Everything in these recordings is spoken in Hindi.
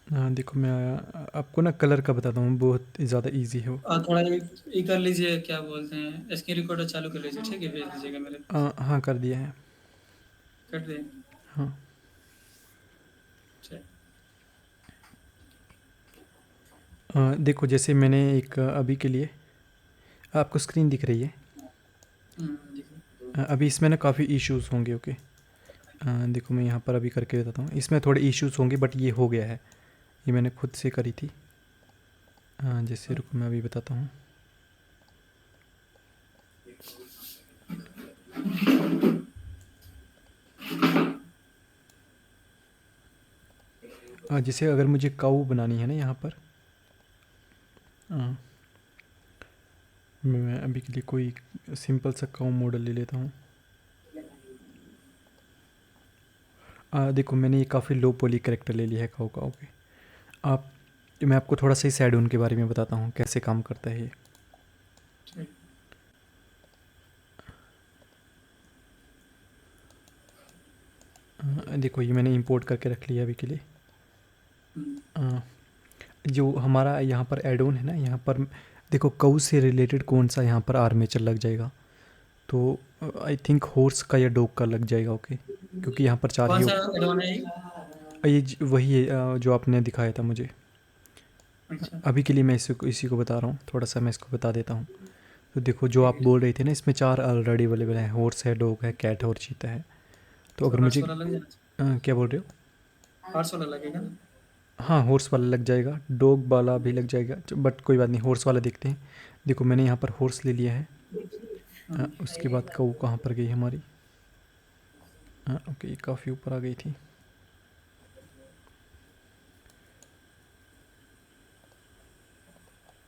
हाँ, देखो मैं आपको ना कलर का बताता हूँ, बहुत ज़्यादा ईज़ी है वो। थोड़ा ये कर लीजिए, क्या बोलते हैं, स्क्रीन रिकॉर्डर चालू कर लीजिए, ठीक है? भेज दीजिएगा मेरे पास। हाँ, कर दिया है। कर दें? हाँ। ठीक। देखो जैसे मैंने एक अभी के लिए आपको स्क्रीन दिख रही है। देखिए। अभी इसमें ना काफ़ी इश्यूज़ होंगे, ओके। देखो मैं यहाँ पर अभी करके बताता हूँ, इसमें थोड़े इश्यूज़ होंगे बट ये हो गया है। ये मैंने खुद से करी थी। जैसे रुको मैं अभी बताता हूँ। जैसे अगर मुझे काऊ बनानी है ना यहाँ पर, मैं अभी के लिए कोई सिंपल सा काऊ मॉडल ले लेता हूँ। देखो मैंने ये काफ़ी लो पॉली करेक्टर ले लिया है काऊ का, ओके। आप मैं आपको थोड़ा सा ही सैडून के बारे में बताता हूँ कैसे काम करता है ये। ठीक। देखो ये मैंने इंपोर्ट करके रख लिया अभी के लिए। हम्म, अ, जो हमारा यहाँ पर एड ऑन है ना, यहाँ पर देखो काऊ से रिलेटेड कौन सा यहाँ पर आर्मेचर लग जाएगा, तो आई थिंक हॉर्स का या डॉग का लग जाएगा, ओके। क्योंकि यहाँ पर चार कौन ही सा एडवान है ये? वही है जो आपने दिखाया था मुझे। अच्छा। अभी के लिए मैं इसी को बता रहा हूँ, थोड़ा सा मैं इसको बता देता हूँ। तो देखो जो आप बोल रहे थे ना, इसमें चार ऑलरेडी अवेलेबल हैं, हॉर्स है, डॉग है, कैट है और चीता है। तो तो अगर हर्ष मुझे वाला लग जाना क्या बोल रहे हो? चाहिए। हर्ष वाला लगेगा ना? हाँ, हॉर्स वाला लग जाएगा, डॉग वाला भी लग जाएगा, बट कोई बात नहीं, हॉर्स वाला देखते हैं। देखो मैंने यहाँ पर हॉर्स ले लिया है। उसके बाद कऊ कहाँ पर गई हमारी? ओके, ये काफ़ी ऊपर आ गई थी।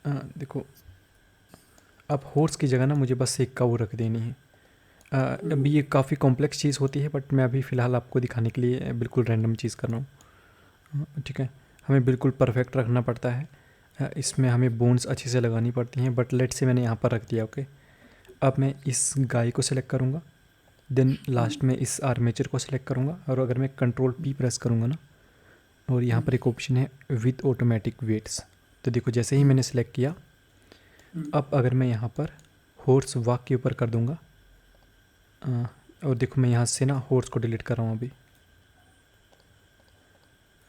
देखो अब हॉर्स की जगह ना मुझे बस एक कऊ रख देनी है। अभी ये काफ़ी कॉम्प्लेक्स चीज़ होती है बट मैं अभी फ़िलहाल आपको दिखाने के लिए बिल्कुल रैंडम चीज़ कर रहा हूँ। ठीक है। हमें बिल्कुल परफेक्ट रखना पड़ता है। इसमें हमें बोन्स अच्छे से लगानी पड़ती हैं, बट लेट से मैंने यहाँ पर रख दिया, ओके। अब मैं इस गाय को सिलेक्ट करूँगा, देन लास्ट में इस आर्मेचर को सिलेक्ट करूँगा, और अगर मैं कंट्रोल पी प्रेस करूँगा ना, और यहाँ पर एक ऑप्शन है विद ऑटोमेटिक वेट्स, तो देखो जैसे ही मैंने सेलेक्ट किया, अब अगर मैं यहाँ पर हॉर्स वॉक के ऊपर कर दूँगा, और देखो मैं यहाँ से ना हॉर्स को डिलीट कर रहा हूँ अभी।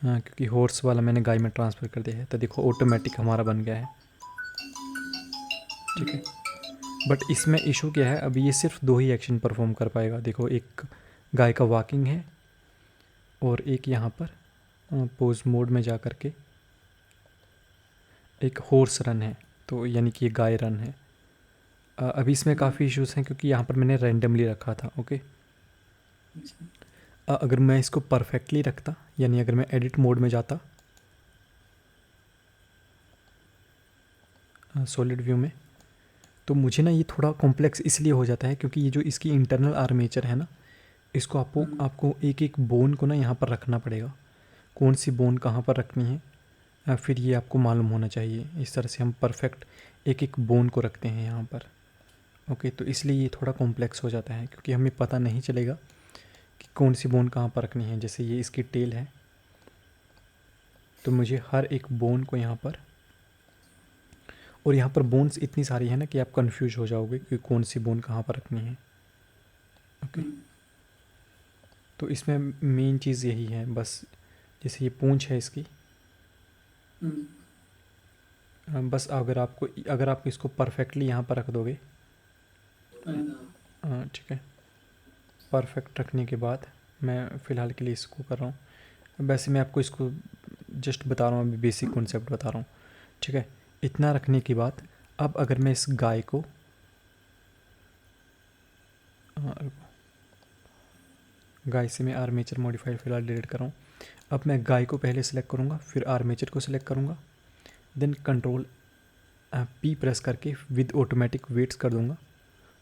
क्योंकि हॉर्स वाला मैंने गाय में ट्रांसफ़र कर दिया है, तो देखो ऑटोमेटिक हमारा बन गया है, ठीक है। बट इसमें इशू क्या है, अभी ये सिर्फ दो ही एक्शन परफॉर्म कर पाएगा। देखो एक गाय का वॉकिंग है, और एक यहाँ पर पोज मोड में जा कर के एक हॉर्स रन है, तो यानी कि ये गाय रन है। अभी इसमें काफ़ी इश्यूज़ हैं क्योंकि यहाँ पर मैंने रैंडमली रखा था, ओके। अगर मैं इसको परफेक्टली रखता, यानी अगर मैं एडिट मोड में जाता सॉलिड व्यू में, तो मुझे ना ये थोड़ा कॉम्प्लेक्स इसलिए हो जाता है क्योंकि ये जो इसकी इंटरनल आर्मेचर है ना, इसको आपको आपको एक एक बोन को ना यहाँ पर रखना पड़ेगा, कौन सी बोन कहाँ पर रखनी है, फिर ये आपको मालूम होना चाहिए। इस तरह से हम परफेक्ट एक एक बोन को रखते हैं यहाँ पर, ओके। तो इसलिए ये थोड़ा कॉम्प्लेक्स हो जाता है क्योंकि हमें पता नहीं चलेगा कि कौन सी बोन कहाँ पर रखनी है। जैसे ये इसकी टेल है, तो मुझे हर एक बोन को यहाँ पर, और यहाँ पर बोन्स इतनी सारी है ना कि आप कंफ्यूज हो जाओगे कि कौन सी बोन कहाँ पर रखनी है, ओके। तो इसमें मेन चीज़ यही है बस। जैसे ये पूंछ है इसकी, बस अगर आप इसको परफेक्टली यहाँ पर रख दोगे, ठीक है। परफेक्ट रखने के बाद मैं फ़िलहाल के लिए इसको कर रहा हूँ। वैसे मैं आपको इसको जस्ट बता रहा हूँ, अभी बेसिक कॉन्सेप्ट बता रहा हूँ, ठीक है। इतना रखने के बाद अब अगर मैं इस गाय को गाय से मैं आर्मेचर मॉडिफायर फ़िलहाल डिलीट कर रहा हूँ। अब मैं गाय को पहले सेलेक्ट करूँगा, फिर आर्मेचर को सिलेक्ट करूँगा, देन कंट्रोल पी प्रेस करके विद ऑटोमेटिक वेट्स कर दूँगा,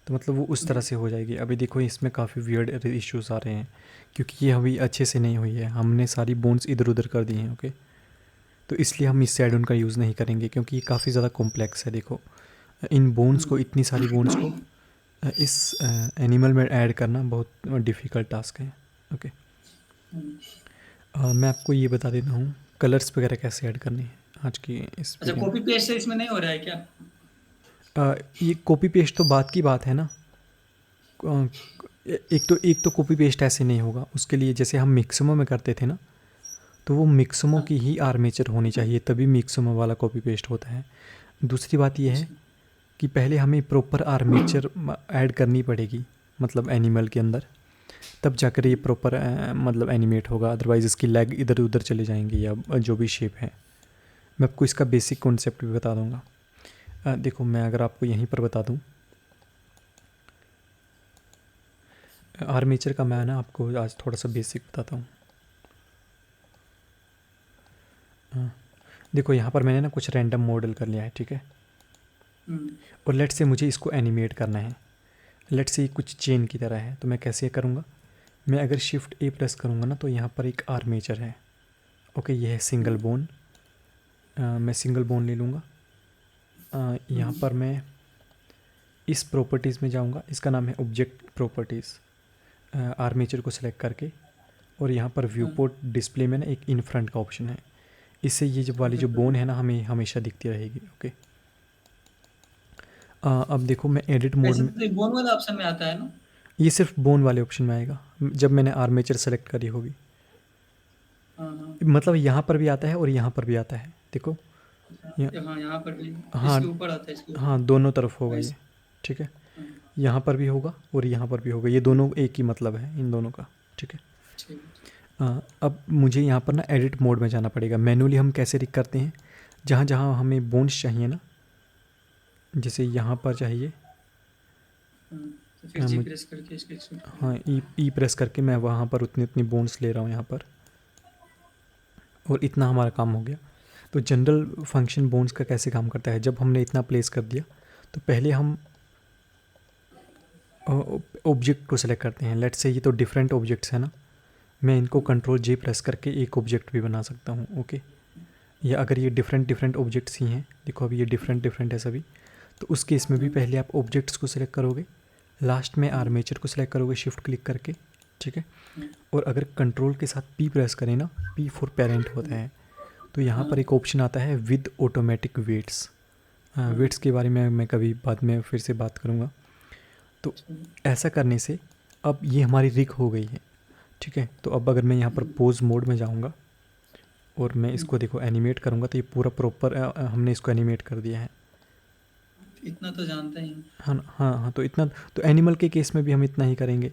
तो मतलब वो उस तरह से हो जाएगी। अभी देखो इसमें काफ़ी वियर्ड इश्यूज़ आ रहे हैं क्योंकि ये अभी अच्छे से नहीं हुई है, हमने सारी बोन्स इधर उधर कर दी हैं, ओके। तो इसलिए हम इस एड-ऑन का यूज़ नहीं करेंगे क्योंकि ये काफ़ी ज़्यादा कॉम्प्लेक्स है। देखो इन बोन्स को, इतनी सारी बोन्स को इस एनिमल में ऐड करना बहुत डिफ़िकल्ट टास्क है, ओके। मैं आपको ये बता देता हूँ, कलर्स वगैरह कैसे ऐड करने हैं आज की इस अच्छा, वीडियो में। कॉपी पेस्ट इसमें नहीं हो रहा है क्या? ये कॉपी पेस्ट तो बात की बात है ना। अ, एक तो कॉपी पेस्ट ऐसे नहीं होगा, उसके लिए जैसे हम मिक्सिमो में करते थे ना, तो वो मिक्सिमो हाँ, की ही आर्मेचर होनी चाहिए, तभी मिक्सिमो वाला कॉपी पेस्ट होता है। दूसरी बात ये है अच्छा। कि पहले हमें प्रॉपर आर्मेचर ऐड करनी पड़ेगी, मतलब एनिमल के अंदर, तब जाकर ये प्रॉपर मतलब एनिमेट होगा, अदरवाइज़ इसकी लेग इधर उधर चले जाएंगे या जो भी शेप है। मैं आपको इसका बेसिक कॉन्सेप्ट भी बता दूंगा। देखो मैं अगर आपको यहीं पर बता दूं, आर्मेचर का मैं ना आपको आज थोड़ा सा बेसिक बताता हूँ। देखो यहाँ पर मैंने ना कुछ रैंडम मॉडल कर लिया है, ठीक है। हम्म, और लेट से मुझे इसको एनिमेट करना है। लेट से ये कुछ चेन की तरह है, तो मैं कैसे करूँगा, मैं अगर शिफ्ट ए प्रेस करूँगा ना, तो यहाँ पर एक आर्मेचर है। ओके, ये है सिंगल हम्म, बोन। मैं सिंगल बोन ले लूँगा। यहाँ हम्म, पर मैं इस प्रॉपर्टीज़ में जाऊँगा, इसका नाम है ऑब्जेक्ट प्रॉपर्टीज़। आर्मेचर को सिलेक्ट करके, और यहाँ पर व्यू हाँ, पोर्ट डिस्प्ले में ना एक इन फ्रंट का ऑप्शन है। इससे ये जो वाली जो बोन है ना, हमें हमेशा दिखती रहेगी। ओके, अब देखो मैं एडिट मोड वैसे में, तो बोन वाला ऑप्शन में आता है ना? ये सिर्फ बोन वाले ऑप्शन में आएगा जब मैंने आर्मेचर सेलेक्ट करी होगी। हाँ, हाँ। मतलब यहाँ पर भी आता है और यहाँ पर भी आता है, देखो। यहाँ, अच्छा, हाँ, यहाँ पर भी हाँ इसके ऊपर आता है, इसके ऊपर। हाँ, दोनों तरफ होगा ये, वैसे, ठीक है। हाँ, यहाँ पर भी होगा और यहाँ पर भी होगा, ये दोनों एक ही मतलब है इन दोनों का, ठीक है। ठीक है। अब मुझे यहाँ पर ना एडिट मोड में जाना पड़ेगा। मैनुअली हम कैसे रिक करते हैं, जहाँ जहाँ हमें बोन्स चाहिए ना, जैसे यहाँ पर चाहिए, हाँ, तो फिर अ, जी मुझ प्रेस करके इसको एक्सट्रूड हाँ, करेंगे। ई प्रेस करके मैं वहाँ पर उतनी उतनी बोन्स ले रहा हूँ यहाँ पर, और इतना हमारा काम हो गया। तो जनरल फंक्शन बोन्स का कैसे काम करता है, जब हमने इतना प्लेस कर दिया, तो पहले हम ऑब्जेक्ट को सिलेक्ट करते हैं। लेट्स से ये तो डिफरेंट ऑब्जेक्ट्स है ना, मैं इनको कंट्रोल जे प्रेस करके एक ऑब्जेक्ट भी बना सकता हूँ। ओके, या अगर ये डिफरेंट डिफरेंट ऑब्जेक्ट्स ही हैं, देखो अभी ये डिफरेंट डिफरेंट है सभी, तो उस केस में भी हाँ, पहले आप ऑब्जेक्ट्स को सिलेक्ट करोगे, लास्ट में हाँ, आर्मेचर को सिलेक्ट करोगे शिफ्ट क्लिक करके, ठीक है। हाँ, और अगर कंट्रोल के साथ पी प्रेस करें ना, पी फॉर पेरेंट होता है, तो यहाँ हाँ, पर एक ऑप्शन आता है विद ऑटोमेटिक वेट्स। हाँ, वेट्स के बारे में मैं कभी बाद में फिर से बात करूँगा। तो ठीक, ऐसा करने से अब ये हमारी रिक हो गई है, ठीक है। तो अब अगर मैं यहाँ पर पोज मोड में जाऊँगा और मैं इसको देखो एनिमेट करूँगा, तो ये पूरा प्रॉपर हमने इसको एनिमेट कर दिया है। इतना तो जानता ही हूँ। हाँ हाँ हाँ, तो इतना, तो एनिमल के केस में भी हम इतना ही करेंगे।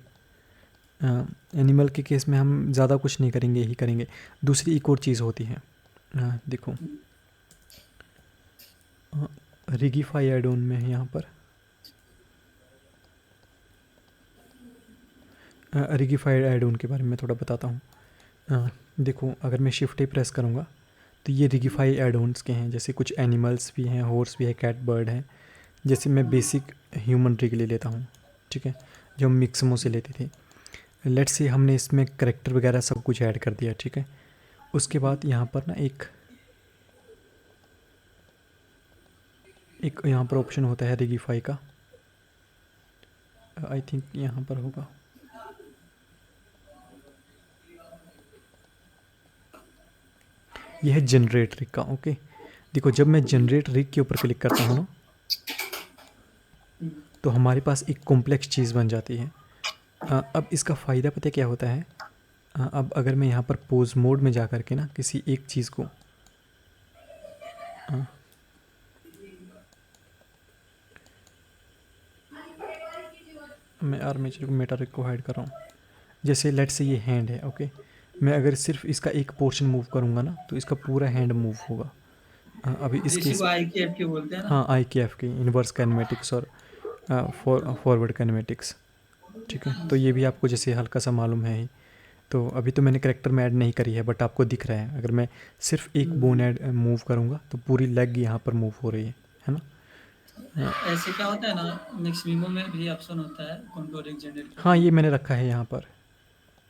एनिमल के केस में हम ज़्यादा कुछ नहीं करेंगे, यही करेंगे। दूसरी एक और चीज़ होती है, देखो रिगिफाई एड ऑन में है यहाँ पर, रिगिफाइड एड ऑन के बारे में थोड़ा बताता हूँ। देखो अगर मैं शिफ्ट ही प्रेस करूँगा, तो ये रिगिफाई एड ऑन्स के हैं, जैसे कुछ एनिमल्स भी हैं, हॉर्स भी है, कैट बर्ड है। जैसे मैं बेसिक ह्यूमन रिग ले लेता हूँ, ठीक है, जो हम मिक्समो से लेते थे। लेट्स से हमने इसमें करेक्टर वगैरह सब कुछ ऐड कर दिया, ठीक है। उसके बाद यहाँ पर ना एक यहाँ पर ऑप्शन होता है रिगिफाई का, आई थिंक यहाँ पर होगा। यह है जनरेट रिग का। ओके, देखो जब मैं जनरेट रिग के ऊपर क्लिक करता हूँ ना, तो हमारे पास एक कॉम्प्लेक्स चीज़ बन जाती है। अब इसका फ़ायदा पता है क्या होता है, अब अगर मैं यहाँ पर पोज मोड में जा कर के ना किसी एक चीज़ को, मैं आर्मेचर को मेटा रिग को हाइड कर रहा हूँ। जैसे लेट से ये हैंड है, ओके, मैं अगर सिर्फ इसका एक पोर्शन मूव करूँगा ना, तो इसका पूरा हैंड मूव होगा। अभी इस इसी केस, को आई के एफ के बोलते हैं ना? हाँ, आई के एफ के इन्वर्स कैनमेटिक्स और फॉरवर्ड कैनमेटिक्स, ठीक है। तो ये भी आपको जैसे हल्का सा मालूम है ही। तो अभी तो मैंने करेक्टर में ऐड नहीं करी है, बट आपको दिख रहा है, अगर मैं सिर्फ एक बोन ऐड मूव करूँगा, तो पूरी लेग यहाँ पर मूव हो रही है ना। ऐसे क्या होता है ना, मिक्सिमो में भी ऑप्शन होता है कंट्रोल जनरेट हाँ, करने ये का। मैंने रखा है यहाँ पर।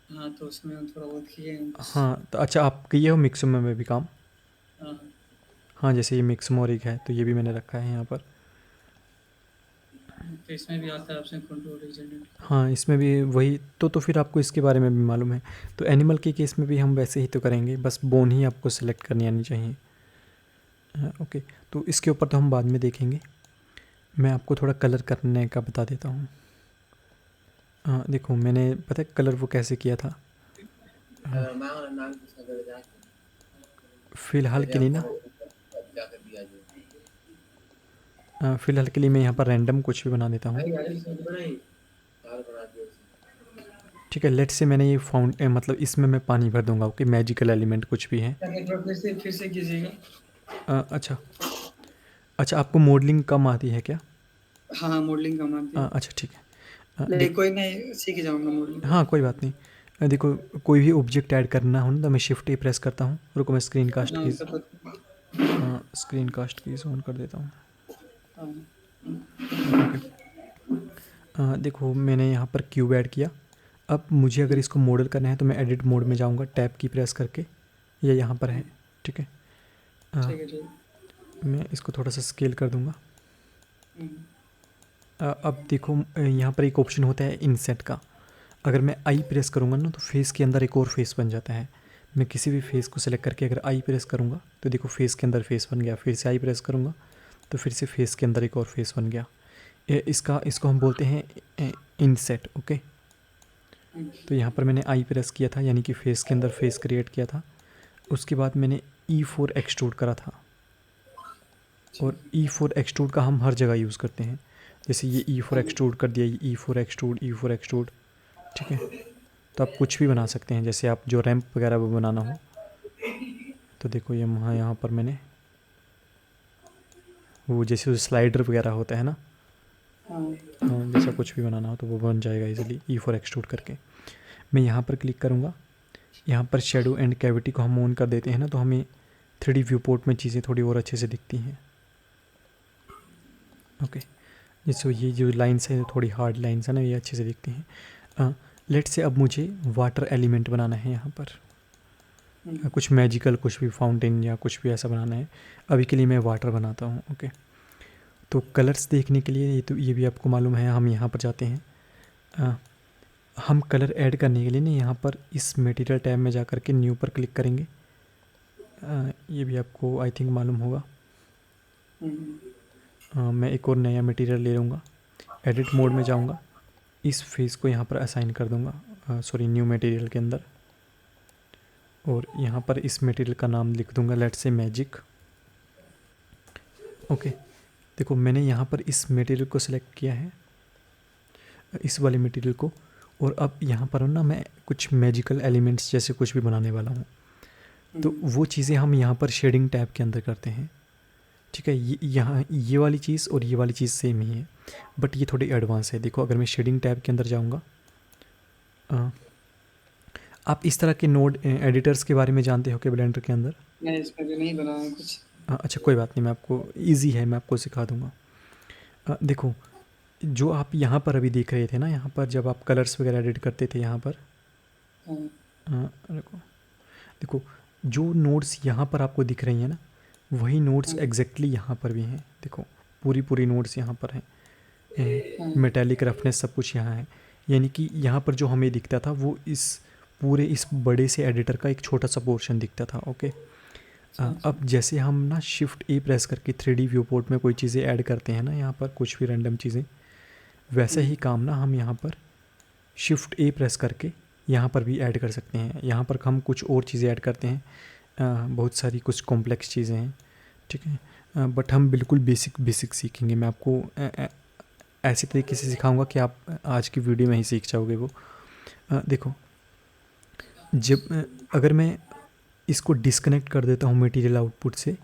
हाँ, तो उसमें हम थोड़ा बहुत किए हैं बस। हाँ, तो अच्छा आप किए हो मिक्समो में भी काम। हाँ, हाँ, जैसे ये मिक्समो रिग है, तो ये भी मैंने रखा है यहाँ पर। तो इसमें भी आता है ऑप्शन कंट्रोल रीजन। हाँ, इसमें भी वही तो फिर आपको इसके बारे में भी मालूम है। तो एनिमल के केस में भी हम वैसे ही तो करेंगे, बस बोन ही आपको सेलेक्ट करनी आनी चाहिए। ओके, तो इसके ऊपर तो हम बाद में देखेंगे। मैं आपको थोड़ा कलर करने का बता देता हूँ। देखो मैंने पता है कलर वो कैसे किया था। फ़िलहाल के लिए ना, फ़िलहाल के लिए मैं यहाँ पर रैंडम कुछ भी बना देता हूँ। ठीक है, लेट्स से मैंने ये मतलब इसमें मैं पानी भर दूंगा। ओके, मैजिकल एलिमेंट कुछ भी है। एक बार फिर से कीजिएगा। अच्छा अच्छा, आपको मॉडलिंग कम आती है क्या? हाँ हाँ, मॉडलिंग का मानती है। अच्छा ठीक है। नहीं, देख, कोई नहीं, सीख जाऊंगा मॉडलिंग। हाँ कोई बात नहीं। देखो, कोई भी ऑब्जेक्ट ऐड करना हो ना तो मैं शिफ्ट ए प्रेस करता हूँ। रुको, मैं स्क्रीन कास्ट हाँ कीज़ सब स्क्रीन कास्ट कीज़ ऑन कर देता हूँ। हाँ। ओके, देखो मैंने यहाँ पर क्यूब ऐड किया। अब मुझे अगर इसको मॉडल करना है तो मैं एडिट मोड में जाऊँगा, टैब की प्रेस करके। ये यहाँ पर है, ठीक है। ठीक है, ठीक है। मैं इसको थोड़ा सा स्केल कर दूँगा। हम्म, अब देखो, यहाँ पर एक ऑप्शन होता है इनसेट का। अगर मैं आई प्रेस करूँगा ना तो फेस के अंदर एक और फेस बन जाता है। मैं किसी भी फेस को सेलेक्ट करके अगर आई प्रेस करूँगा तो देखो फेस के अंदर फेस बन गया। फिर से आई प्रेस करूँगा तो फिर से फेस के अंदर एक और फेस बन गया। इसको हम बोलते हैं इनसेट। ओके, हम्म, तो यहाँ पर मैंने आई प्रेस किया था, यानी कि फेस के अंदर फेस क्रिएट किया था। उसके बाद मैंने E4 एक्सट्रूड करा था। और E4 एक्सट्रूड का हम हर जगह यूज़ करते हैं। जैसे ये E4 एक्सट्रूड कर दिया, ये E4 एक्सट्रूड, E4 एक्सट्रूड, ठीक है। तो आप कुछ भी बना सकते हैं, जैसे आप जो रैंप वगैरह वो बनाना हो। तो देखो ये यहाँ पर मैंने वो जैसे स्लाइडर वगैरह होता है ना, हाँ। हाँ, जैसा कुछ भी बनाना हो तो वो बन जाएगा इजीली E4 एक्सट्रूड करके। मैं यहाँ पर क्लिक करूँगा। यहाँ पर शेडो एंड कैविटी को हम ऑन कर देते हैं ना, तो हमें 3D व्यू पोर्ट में चीज़ें थोड़ी और अच्छे से दिखती हैं। ओके, जैसे ये जो लाइन्स है थोड़ी हार्ड लाइन्स है ना, ये अच्छे से दिखती हैं। लेट से अब मुझे वाटर एलिमेंट बनाना है यहाँ पर। कुछ मैजिकल, कुछ भी फाउंटेन या कुछ भी ऐसा बनाना है। अभी के लिए मैं वाटर बनाता हूँ। ओके, तो कलर्स देखने के लिए ये भी आपको मालूम है, हम यहाँ पर जाते हैं। हम कलर ऐड करने के लिए ना यहाँ पर इस मटेरियल टैब में जा कर के न्यू पर क्लिक करेंगे। ये भी आपको आई थिंक मालूम होगा। मैं एक और नया मटेरियल ले लूँगा, एडिट मोड में जाऊँगा, इस फेस को यहाँ पर असाइन कर दूँगा, सॉरी न्यू मटेरियल के अंदर। और यहाँ पर इस मटेरियल का नाम लिख दूँगा, लेट्स से मैजिक। ओके, देखो मैंने यहाँ पर इस मटेरियल को सिलेक्ट किया है, इस वाले मटेरियल को। और अब यहाँ पर ना मैं कुछ मैजिकल एलिमेंट्स जैसे कुछ भी बनाने वाला हूँ। तो वो चीज़ें हम यहाँ पर शेडिंग टैब के अंदर करते हैं, ठीक है। यहाँ ये वाली चीज़ और ये वाली चीज़ सेम ही है, बट ये थोड़ी एडवांस है। देखो अगर मैं शेडिंग टैब के अंदर जाऊँगा, आप इस तरह के नोड एडिटर्स के बारे में जानते हो कि ब्लेंडर के अंदर? नहीं, इसमें भी नहीं बनाया कुछ। अच्छा कोई बात नहीं, मैं आपको इजी है, मैं आपको सिखा दूँगा। देखो, जो आप यहाँ पर अभी देख रहे थे ना, यहाँ पर जब आप कलर्स वगैरह एडिट करते थे यहाँ पर, देखो देखो जो नोड्स यहाँ पर आपको दिख रही हैं ना, वही नोड्स एग्जैक्टली यहाँ पर भी हैं। देखो पूरी नोड्स यहाँ पर हैं, मेटेलिक रफनेस सब कुछ यहाँ है। यानी कि यहाँ पर जो हमें दिखता था वो इस बड़े से एडिटर का एक छोटा सा पोर्शन दिखता था। ओके, अब जैसे हम ना शिफ्ट ए प्रेस करके 3D व्यू पोर्ट में कोई चीज़ें ऐड करते हैं ना, यहाँ पर कुछ भी रैंडम चीज़ें, वैसा ही काम ना हम यहाँ पर शिफ्ट ए प्रेस करके यहाँ पर भी ऐड कर सकते हैं। यहाँ पर हम कुछ और चीज़ें ऐड करते हैं, बहुत सारी कुछ कॉम्प्लेक्स चीज़ें हैं, ठीक है। बट हम बिल्कुल बेसिक सीखेंगे। मैं आपको ऐसे तरीके से सिखाऊंगा कि आप आज की वीडियो में ही सीख जाओगे वो। देखो, जब अगर मैं इसको डिस्कनेक्ट कर देता हूँ मटेरियल आउटपुट से,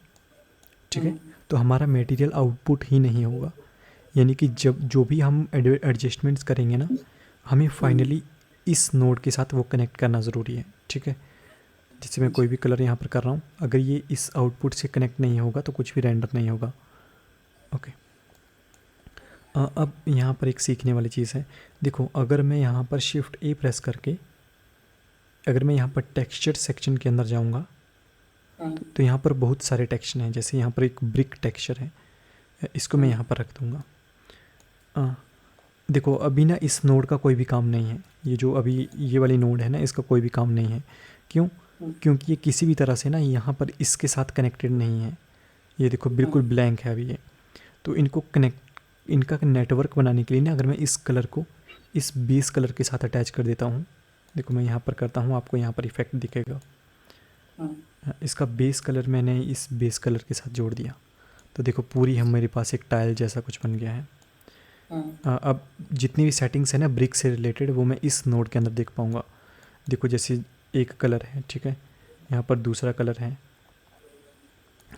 ठीक है, तो हमारा मटेरियल आउटपुट ही नहीं होगा। यानी कि जब जो भी हम एडजस्टमेंट्स करेंगे ना, हमें फाइनली इस नोड के साथ वो कनेक्ट करना ज़रूरी है, ठीक है। जैसे मैं कोई भी कलर यहाँ पर कर रहा हूँ, अगर ये इस आउटपुट से कनेक्ट नहीं होगा तो कुछ भी रेंडर नहीं होगा। ओके, अब यहाँ पर एक सीखने वाली चीज़ है। देखो अगर मैं यहाँ पर शिफ्ट ए प्रेस करके अगर मैं यहाँ पर टेक्सचर सेक्शन के अंदर जाऊँगा तो यहाँ पर बहुत सारे टेक्सचर हैं। जैसे यहाँ पर एक ब्रिक टेक्सचर है, इसको मैं यहाँ पर रख दूँगा। अ, देखो अभी ना इस नोड का कोई भी काम नहीं है, ये जो अभी ये वाली नोड है ना इसका कोई भी काम नहीं है। क्यों? हम्म, क्योंकि ये किसी भी तरह से ना यहाँ पर इसके साथ कनेक्टेड नहीं है। ये देखो बिल्कुल हम्म, ब्लैंक है अभी ये। तो इनको कनेक्ट इनका नेटवर्क बनाने के लिए ना अगर मैं इस कलर को इस बेस कलर के साथ अटैच कर देता हूँ, देखो मैं यहाँ पर करता हूँ, आपको यहाँ पर इफेक्ट दिखेगा। हम्म, इसका बेस कलर मैंने इस बेस कलर के साथ जोड़ दिया, तो देखो पूरी हम मेरे पास एक टाइल जैसा कुछ बन गया है। हम्म, अब जितनी भी सेटिंग्स है ना ब्रिक से रिलेटेड वो मैं इस नोड के अंदर देख पाऊँगा। देखो जैसे एक कलर है, ठीक है, यहाँ पर दूसरा कलर है,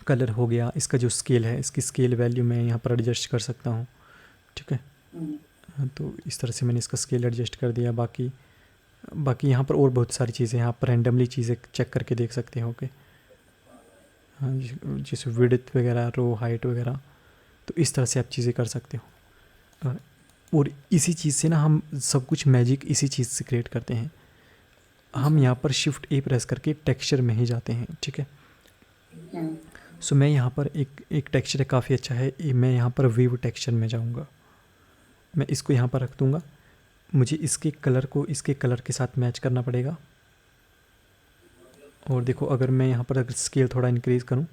कलर हो गया। इसका जो स्केल है इसकी स्केल वैल्यू मैं यहाँ पर एडजस्ट कर सकता हूँ, ठीक है। हम्म, तो इस तरह से मैंने इसका स्केल एडजस्ट कर दिया। बाकी बाकी यहाँ पर और बहुत सारी चीज़ें हैं, आप रैंडमली चीज़ें चेक करके देख सकते हो कि हाँ जैसे विड्थ वगैरह, रो हाइट वगैरह, तो इस तरह से आप चीज़ें कर सकते हो। और इसी चीज़ से ना हम सब कुछ मैजिक इसी चीज़ से क्रिएट करते हैं। हम अच्छा, यहाँ पर शिफ्ट ए प्रेस करके टेक्सचर में ही जाते हैं, ठीक है। हम्म, सो मैं यहाँ पर एक टेक्सचर है काफ़ी अच्छा है, मैं यहाँ पर वीव टेक्सचर में जाऊँगा। मैं इसको यहाँ पर रख दूँगा। मुझे इसके कलर को इसके कलर के साथ मैच करना पड़ेगा। और देखो अगर मैं यहाँ पर अगर स्केल थोड़ा इंक्रीज़ करूँ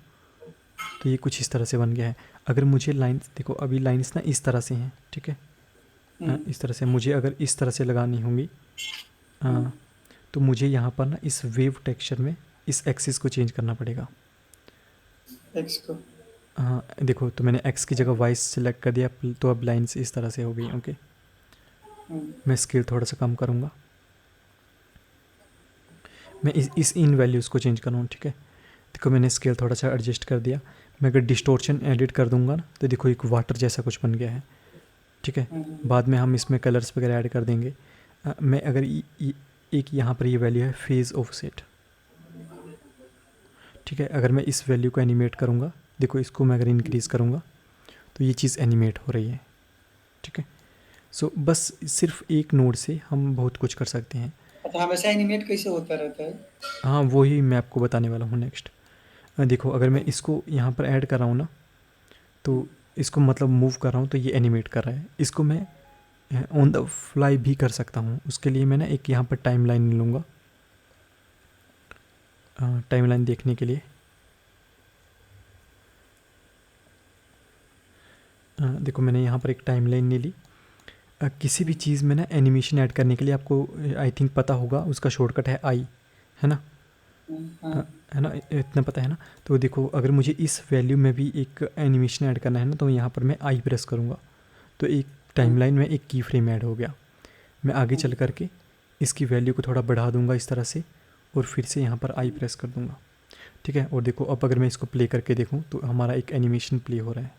तो ये कुछ इस तरह से बन गया है। अगर मुझे लाइंस, देखो अभी लाइंस ना इस तरह से हैं, ठीक है। हम्म, इस तरह से मुझे अगर इस तरह से लगानी होंगी, हम्म, अ, तो मुझे यहाँ पर ना इस वेव टेक्सचर में इस एक्सिस को चेंज करना पड़ेगा। एक्स को, हाँ देखो, तो मैंने एक्स की जगह वाई सेलेक्ट कर दिया, तो अब लाइंस इस तरह से हो गई। ओके, हम्म, मैं स्केल थोड़ा सा कम करूँगा। मैं इस इन वैल्यूज़ को चेंज कर रहा हूँ, ठीक है। देखो मैंने स्केल थोड़ा सा एडजस्ट कर दिया। मैं अगर डिस्टोर्शन एडिट कर दूंगा ना तो देखो एक वाटर जैसा कुछ बन गया है, ठीक है। हम्म, बाद में हम इसमें कलर्स वगैरह ऐड कर देंगे। मैं अगर एक यहाँ पर ये वैल्यू है फेज़ ऑफसेट, ठीक है। अगर मैं इस वैल्यू को एनिमेट करूँगा, देखो इसको मैं अगर इंक्रीज़ करूँगा तो ये चीज़ एनिमेट हो रही है, ठीक है। सो बस सिर्फ एक नोड से हम बहुत कुछ कर सकते हैं। अच्छा, हमेशा एनिमेट कैसे होता रहता है? हाँ वही मैं आपको बताने वाला हूँ नेक्स्ट। देखो अगर मैं इसको यहाँ पर ऐड कर रहा हूँ ना, तो इसको मतलब मूव कर रहा हूँ तो ये एनिमेट कर रहा है। इसको मैं ऑन द फ्लाई भी कर सकता हूँ। उसके लिए मैं ना एक यहाँ पर टाइम लाइन लूँगा, टाइम लाइन देखने के लिए। देखो मैंने यहाँ पर एक टाइम लाइन ले ली। किसी भी चीज़ में ना एनिमेशन ऐड करने के लिए आपको आई थिंक पता होगा, उसका शॉर्टकट है आई, है ना। हाँ, है ना, इतना पता है ना। तो देखो अगर मुझे इस वैल्यू में भी एक एनिमेशन ऐड करना है ना, तो यहाँ पर मैं आई प्रेस करूँगा तो एक हाँ, टाइमलाइन में एक की फ्रेम ऐड हो गया। मैं आगे हाँ, चल करके इसकी वैल्यू को थोड़ा बढ़ा दूंगा इस तरह से, और फिर से यहाँ पर आई प्रेस कर दूंगा, ठीक है। और देखो अब अगर मैं इसको प्ले करके देखूँ तो हमारा एक एनिमेशन प्ले हो रहा है,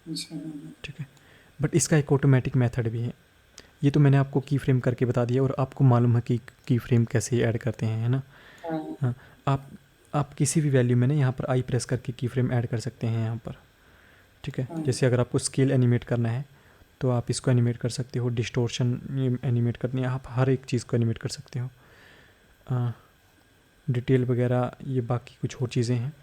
अच्छा, ठीक है। बट इसका एक ऑटोमेटिक मेथड भी है। ये तो मैंने आपको की फ्रेम करके बता दिया, और आपको मालूम है कि की फ्रेम कैसे ऐड करते हैं, है ना। हाँ, हाँ, आप आप किसी भी वैल्यू में ना यहाँ पर आई प्रेस करके की फ्रेम ऐड कर सकते हैं यहाँ पर, ठीक है। हाँ, जैसे अगर आपको स्केल एनिमेट करना है तो आप इसको एनिमेट कर सकते हो, डिस्टोर्शन एनिमेट करनी है, आप हर एक चीज़ को एनिमेट कर सकते हो। डिटेल वगैरह ये बाकी कुछ और चीज़ें हैं।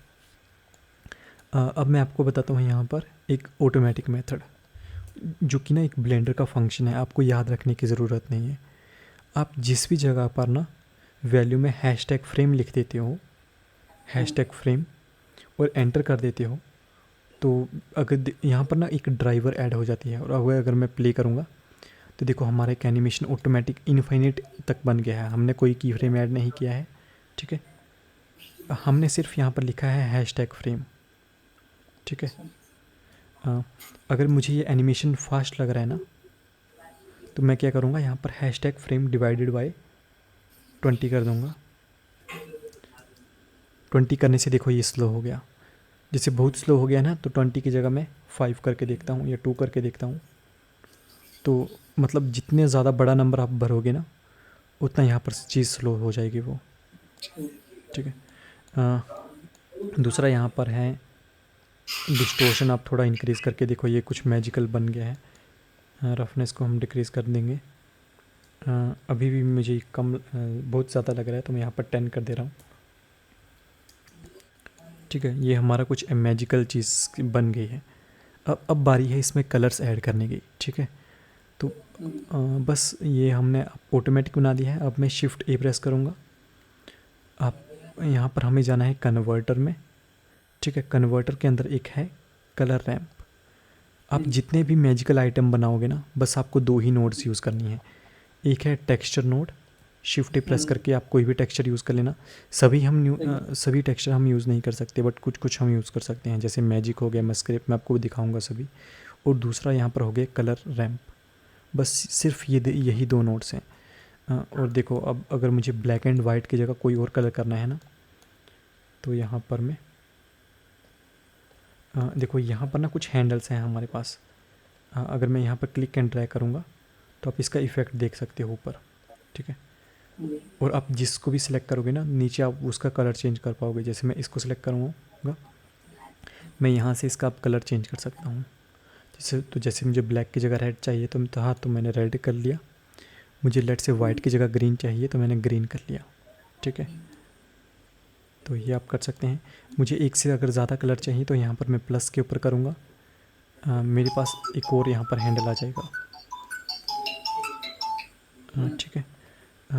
अब मैं आपको बताता हूँ यहाँ पर एक ऑटोमेटिक मेथड, जो कि ना एक ब्लेंडर का फंक्शन है, आपको याद रखने की ज़रूरत नहीं है। आप जिस भी जगह पर ना वैल्यू में हैशटैग फ्रेम लिख देते हो, हाँ, हैशटैग फ्रेम, और एंटर कर देते हो, तो अगर यहाँ पर ना एक ड्राइवर ऐड हो जाती है। और अगर मैं प्ले करूँगा तो देखो हमारा एक एनिमेशन ऑटोमेटिक इनफाइनेट तक बन गया है। हमने कोई की फ्रेम ऐड नहीं किया है, ठीक है। हमने सिर्फ यहाँ पर लिखा है हैशटैग फ्रेम, ठीक है। अच्छा, अगर मुझे ये एनिमेशन फास्ट लग रहा है ना, तो मैं क्या करूँगा, यहाँ पर हैशटैग फ्रेम डिवाइडेड बाय 20 कर दूँगा। 20 करने से देखो ये स्लो हो गया। जैसे बहुत स्लो हो गया ना, तो 20 की जगह मैं 5 करके देखता हूँ या 2 करके देखता हूँ। तो मतलब जितने ज़्यादा बड़ा नंबर आप भरोगे ना, उतना यहाँ पर चीज़ स्लो हो जाएगी वो, ठीक, ठीक है। अ, दूसरा यहाँ पर है डिस्टोर्शन, आप थोड़ा इंक्रीज़ करके देखो, ये कुछ मैजिकल बन गया है। रफनेस को हम डिक्रीज़ कर देंगे। अभी भी मुझे कम बहुत ज़्यादा लग रहा है, तो मैं यहाँ पर 10 कर दे रहा हूँ, ठीक है। ये हमारा कुछ मैजिकल चीज़ बन गई है। अब बारी है इसमें कलर्स ऐड करने की, ठीक है। तो बस ये हमने ऑटोमेटिक बना दिया है। अब मैं शिफ्ट ए प्रेस करूँगा। आप यहाँ पर हमें जाना है कन्वर्टर में, ठीक है। कन्वर्टर के अंदर एक है कलर रैम्प। आप जितने भी मैजिकल आइटम बनाओगे ना, बस आपको दो ही नोड्स यूज़ करनी है। एक है टेक्सचर नोड, शिफ्ट ए प्रेस करके आप कोई भी टेक्सचर यूज़ कर लेना। सभी टेक्सचर हम यूज़ नहीं कर सकते, बट कुछ कुछ हम यूज़ कर सकते हैं, जैसे मैजिक हो गया, मस्क्रेप, मैं आपको दिखाऊंगा सभी। और दूसरा यहाँ पर हो गया कलर रैम्प। बस सिर्फ यही दो नोड्स हैं। और देखो, अब अगर मुझे ब्लैक एंड वाइट की जगह कोई और कलर करना है ना, तो यहाँ पर मैं देखो यहाँ पर ना कुछ हैंडल्स हैं हमारे पास। अगर मैं यहाँ पर क्लिक एंड ड्रैग करूँगा तो आप इसका इफ़ेक्ट देख सकते हो ऊपर, ठीक है। और आप जिसको भी सिलेक्ट करोगे ना, नीचे आप उसका कलर चेंज कर पाओगे। जैसे मैं इसको सिलेक्ट करूँगा, मैं यहाँ से इसका आप कलर चेंज कर सकता हूँ। जैसे मुझे ब्लैक की जगह रेड चाहिए तो मैंने रेड कर लिया। मुझे लेट से वाइट की जगह ग्रीन चाहिए तो मैंने ग्रीन कर लिया, ठीक है। तो ये आप कर सकते हैं। मुझे एक से अगर ज़्यादा कलर चाहिए तो यहाँ पर मैं प्लस के ऊपर करूँगा, मेरे पास एक और यहाँ पर हैंडल आ जाएगा, ठीक है।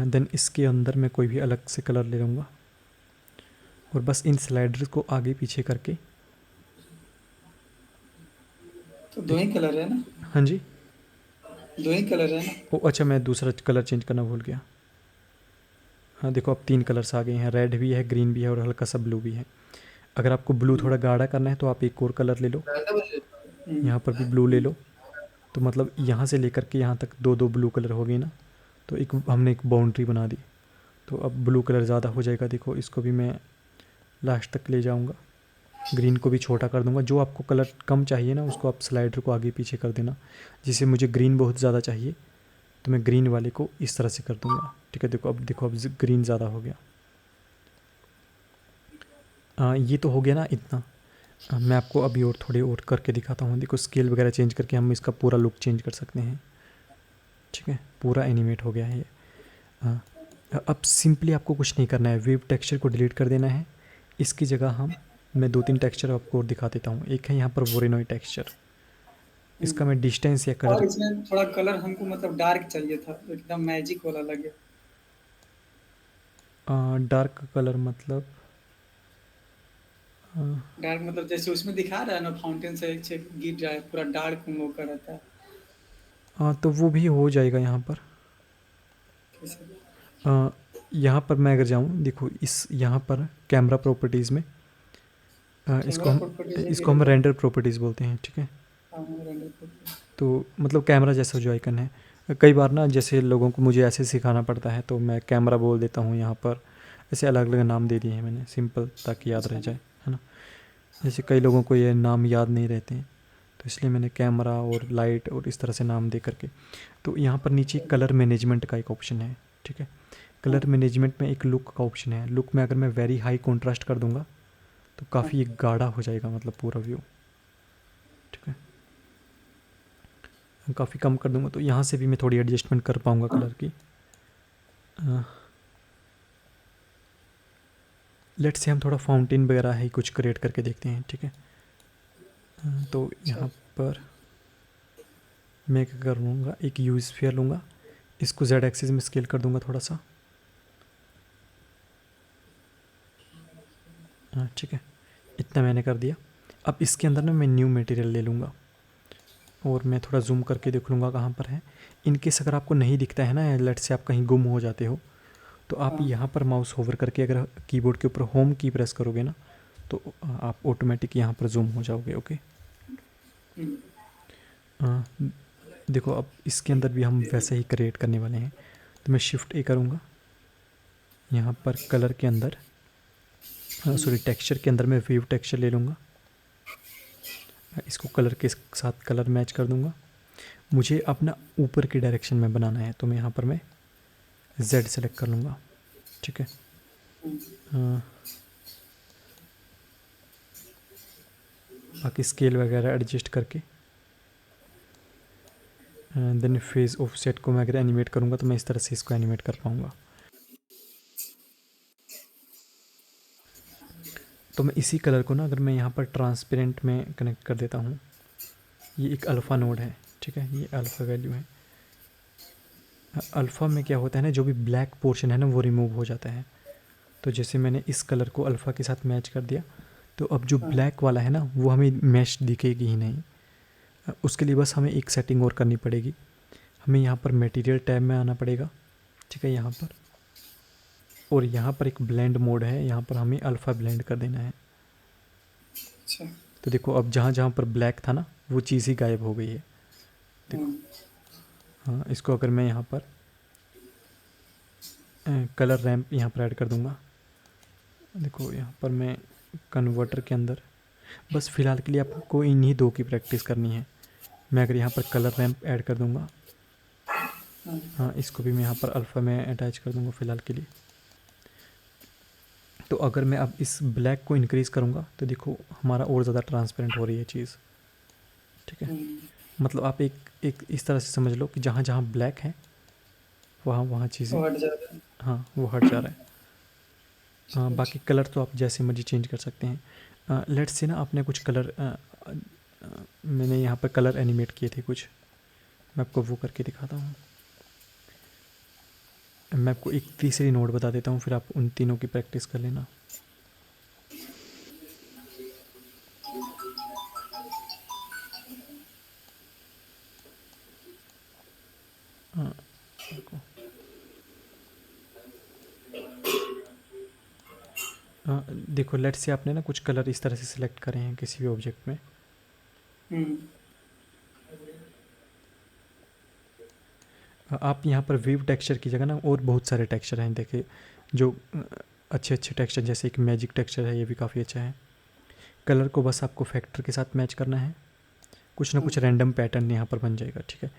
देन इसके अंदर मैं कोई भी अलग से कलर ले लूँगा और बस इन स्लाइडर्स को आगे पीछे करके। तो दो ही कलर है ना? हाँ जी। दो ही कलर है ना? ओ अच्छा, मैं दूसरा कलर चेंज करना भूल गया। हाँ देखो, अब 3 कलर्स आ गए हैं, रेड भी है, ग्रीन भी है और हल्का सा ब्लू भी है। अगर आपको ब्लू थोड़ा गाढ़ा करना है तो आप एक और कलर ले लो, यहाँ पर भी ब्लू ले लो। तो मतलब यहाँ से लेकर के यहाँ तक दो दो ब्लू कलर हो गए ना, तो हमने एक बाउंड्री बना दी। तो अब ब्लू कलर ज़्यादा हो जाएगा, देखो इसको भी मैं लास्ट तक ले जाऊँगा। ग्रीन को भी छोटा कर दूँगा। जो आपको कलर कम चाहिए ना, उसको आप स्लाइडर को आगे पीछे कर देना। जैसे मुझे ग्रीन बहुत ज़्यादा चाहिए तो मैं ग्रीन वाले को इस तरह से कर दूँगा, ठीक है। देखो अब ग्रीन ज़्यादा हो गया। ये तो हो गया ना इतना। मैं आपको अभी और थोड़े और करके दिखाता हूँ। देखो, स्केल वगैरह चेंज करके हम इसका पूरा लुक चेंज कर सकते हैं, ठीक है। पूरा एनिमेट हो गया है ये। अब सिंपली आपको कुछ नहीं करना है, वेव टेक्सचर को डिलीट कर देना है। इसकी जगह मैं 2-3 टेक्सचर आपको और दिखा देता हूँ। एक है यहाँ पर वोरेनोई टेक्सचर, इसका मैं डिस्टेंस या और कलर। इसमें थोड़ा कलर हमको मतलब डार्क चाहिए था, एकदम मैजिक वाला लगे। डार्क कलर मतलब डार्क मतलब जैसे उसमें दिखा रहा है ना, फाउंटेन से एक छेक गिर रहा है, पूरा डार्क वो का रहता है। तो वो भी हो जाएगा यहाँ पर। कैसे? यहाँ पर मैं अगर जाऊँ, देखो इस यहाँ पर कैमरा प्रॉपर्टीज़ में कैमरा प्रॉपर्टीज में इसको हम गिरेगा। रेंडर प्रॉपर्टीज़ बोलते हैं, ठीक है। हाँ, रेंडर प्रॉपर्टीज। तो मतलब कैमरा जैसा जो आइकन है, कई बार ना जैसे लोगों को मुझे ऐसे सिखाना पड़ता है तो मैं कैमरा बोल देता हूँ यहाँ पर। ऐसे अलग अलग नाम दे दिए हैं मैंने, सिंपल, ताकि याद अच्छा। रह जाए, है ना। जैसे कई लोगों को ये नाम याद नहीं रहते हैं, तो इसलिए मैंने कैमरा और लाइट और इस तरह से नाम दे करके। तो यहाँ पर नीचे कलर मैनेजमेंट का एक ऑप्शन है, ठीक है। हाँ, कलर मैनेजमेंट में एक लुक का ऑप्शन है। लुक में अगर मैं वेरी हाई कॉन्ट्रास्ट कर दूंगा तो हाँ। काफ़ी गाढ़ा हो जाएगा, मतलब पूरा व्यू, ठीक है। काफ़ी कम कर दूंगा तो यहाँ से भी मैं थोड़ी एडजस्टमेंट कर पाऊँगा कलर की। लेट से हम थोड़ा फाउंटेन वगैरह है कुछ क्रिएट करके देखते हैं, ठीक है। तो अच्छा। यहाँ पर मैं क्या कर लूँगा, एक यू स्फीयर लूँगा, इसको जेड एक्सिस में स्केल कर दूँगा थोड़ा सा, ठीक है। इतना मैंने कर दिया। अब इसके अंदर ना मैं न्यू मटेरियल ले लूँगा और मैं थोड़ा जूम करके देख लूँगा कहाँ पर है। इनकेस अगर आपको नहीं दिखता है ना, लेट से आप कहीं गुम हो जाते हो, तो आप हाँ। यहाँ पर माउस होवर करके अगर कीबोर्ड के ऊपर होम की प्रेस करोगे ना, तो आप ऑटोमेटिक यहाँ पर जूम हो जाओगे, ओके। देखो, अब इसके अंदर भी हम वैसे ही क्रिएट करने वाले हैं। तो मैं शिफ्ट ए करूँगा, यहाँ पर कलर के अंदर, सॉरी टेक्सचर के अंदर मैं वेव टेक्सचर ले लूँगा। इसको कलर के साथ कलर मैच कर दूँगा। मुझे अपना ऊपर की डायरेक्शन में बनाना है तो मैं यहाँ पर मैं Z सेलेक्ट कर लूँगा, ठीक है। बाकी स्केल वगैरह एडजस्ट करके देन फेस ऑफ सेट को मैं अगर एनिमेट करूँगा तो मैं इस तरह से इसको एनिमेट कर पाऊँगा। तो मैं इसी कलर को ना, अगर मैं यहाँ पर ट्रांसपेरेंट में कनेक्ट कर देता हूँ, ये एक अल्फ़ा नोड है, ठीक है, ये अल्फ़ा वैल्यू है। अल्फ़ा में क्या होता है ना, जो भी ब्लैक पोर्शन है ना वो रिमूव हो जाता है। तो जैसे मैंने इस कलर को अल्फ़ा के साथ मैच कर दिया, तो अब जो हाँ ब्लैक वाला है ना वो हमें मैच दिखेगी ही नहीं। उसके लिए बस हमें एक सेटिंग और करनी पड़ेगी। हमें यहाँ पर मटेरियल टैब में आना पड़ेगा, ठीक है, यहाँ पर, और यहाँ पर एक ब्लेंड मोड है, यहाँ पर हमें अल्फ़ा ब्लेंड कर देना है। अच्छा। तो देखो अब जहाँ जहाँ पर ब्लैक था ना वो चीज़ ही गायब हो गई है। हाँ देखो, हाँ, इसको अगर मैं यहाँ पर कलर रैम्प यहाँ पर ऐड कर दूँगा, देखो यहाँ पर मैं कन्वर्टर के अंदर, बस फ़िलहाल के लिए आपको इन्हीं दो की प्रैक्टिस करनी है। मैं अगर यहाँ पर कलर रैम्प ऐड कर दूँगा, हाँ हाँ, इसको भी मैं यहाँ पर अल्फ़ा में अटैच कर दूँगा फ़िलहाल के लिए। तो अगर मैं अब इस ब्लैक को इंक्रीज़ करूँगा तो देखो हमारा और ज़्यादा ट्रांसपेरेंट हो रही है चीज़, ठीक है। मतलब आप एक एक इस तरह से समझ लो कि जहाँ जहाँ ब्लैक है वहाँ वहाँ चीज़ें, वो हट जाता है। हाँ, वो हट जा रहा है। बाकी अच्छा। कलर तो आप जैसे मर्जी चेंज कर सकते हैं। लेट्स से ना आपने कुछ कलर, मैंने यहाँ पर कलर एनिमेट किए थे कुछ, मैं आपको वो करके दिखाता हूँ। मैं आपको एक तीसरी नोट बता देता हूँ, फिर आप उन तीनों की प्रैक्टिस कर लेना। हाँ, देखो, देखो लेट्स से आपने ना कुछ कलर इस तरह से सिलेक्ट करे हैं किसी भी ऑब्जेक्ट में। हम्म। आप यहाँ पर वेव टेक्सचर की जगह ना और बहुत सारे टेक्सचर हैं, देखिए, जो अच्छे अच्छे टेक्सचर, जैसे एक मैजिक टेक्सचर है, ये भी काफ़ी अच्छा है। कलर को बस आपको फैक्टर के साथ मैच करना है, कुछ ना हाँ कुछ रैंडम पैटर्न यहाँ पर बन जाएगा, ठीक है।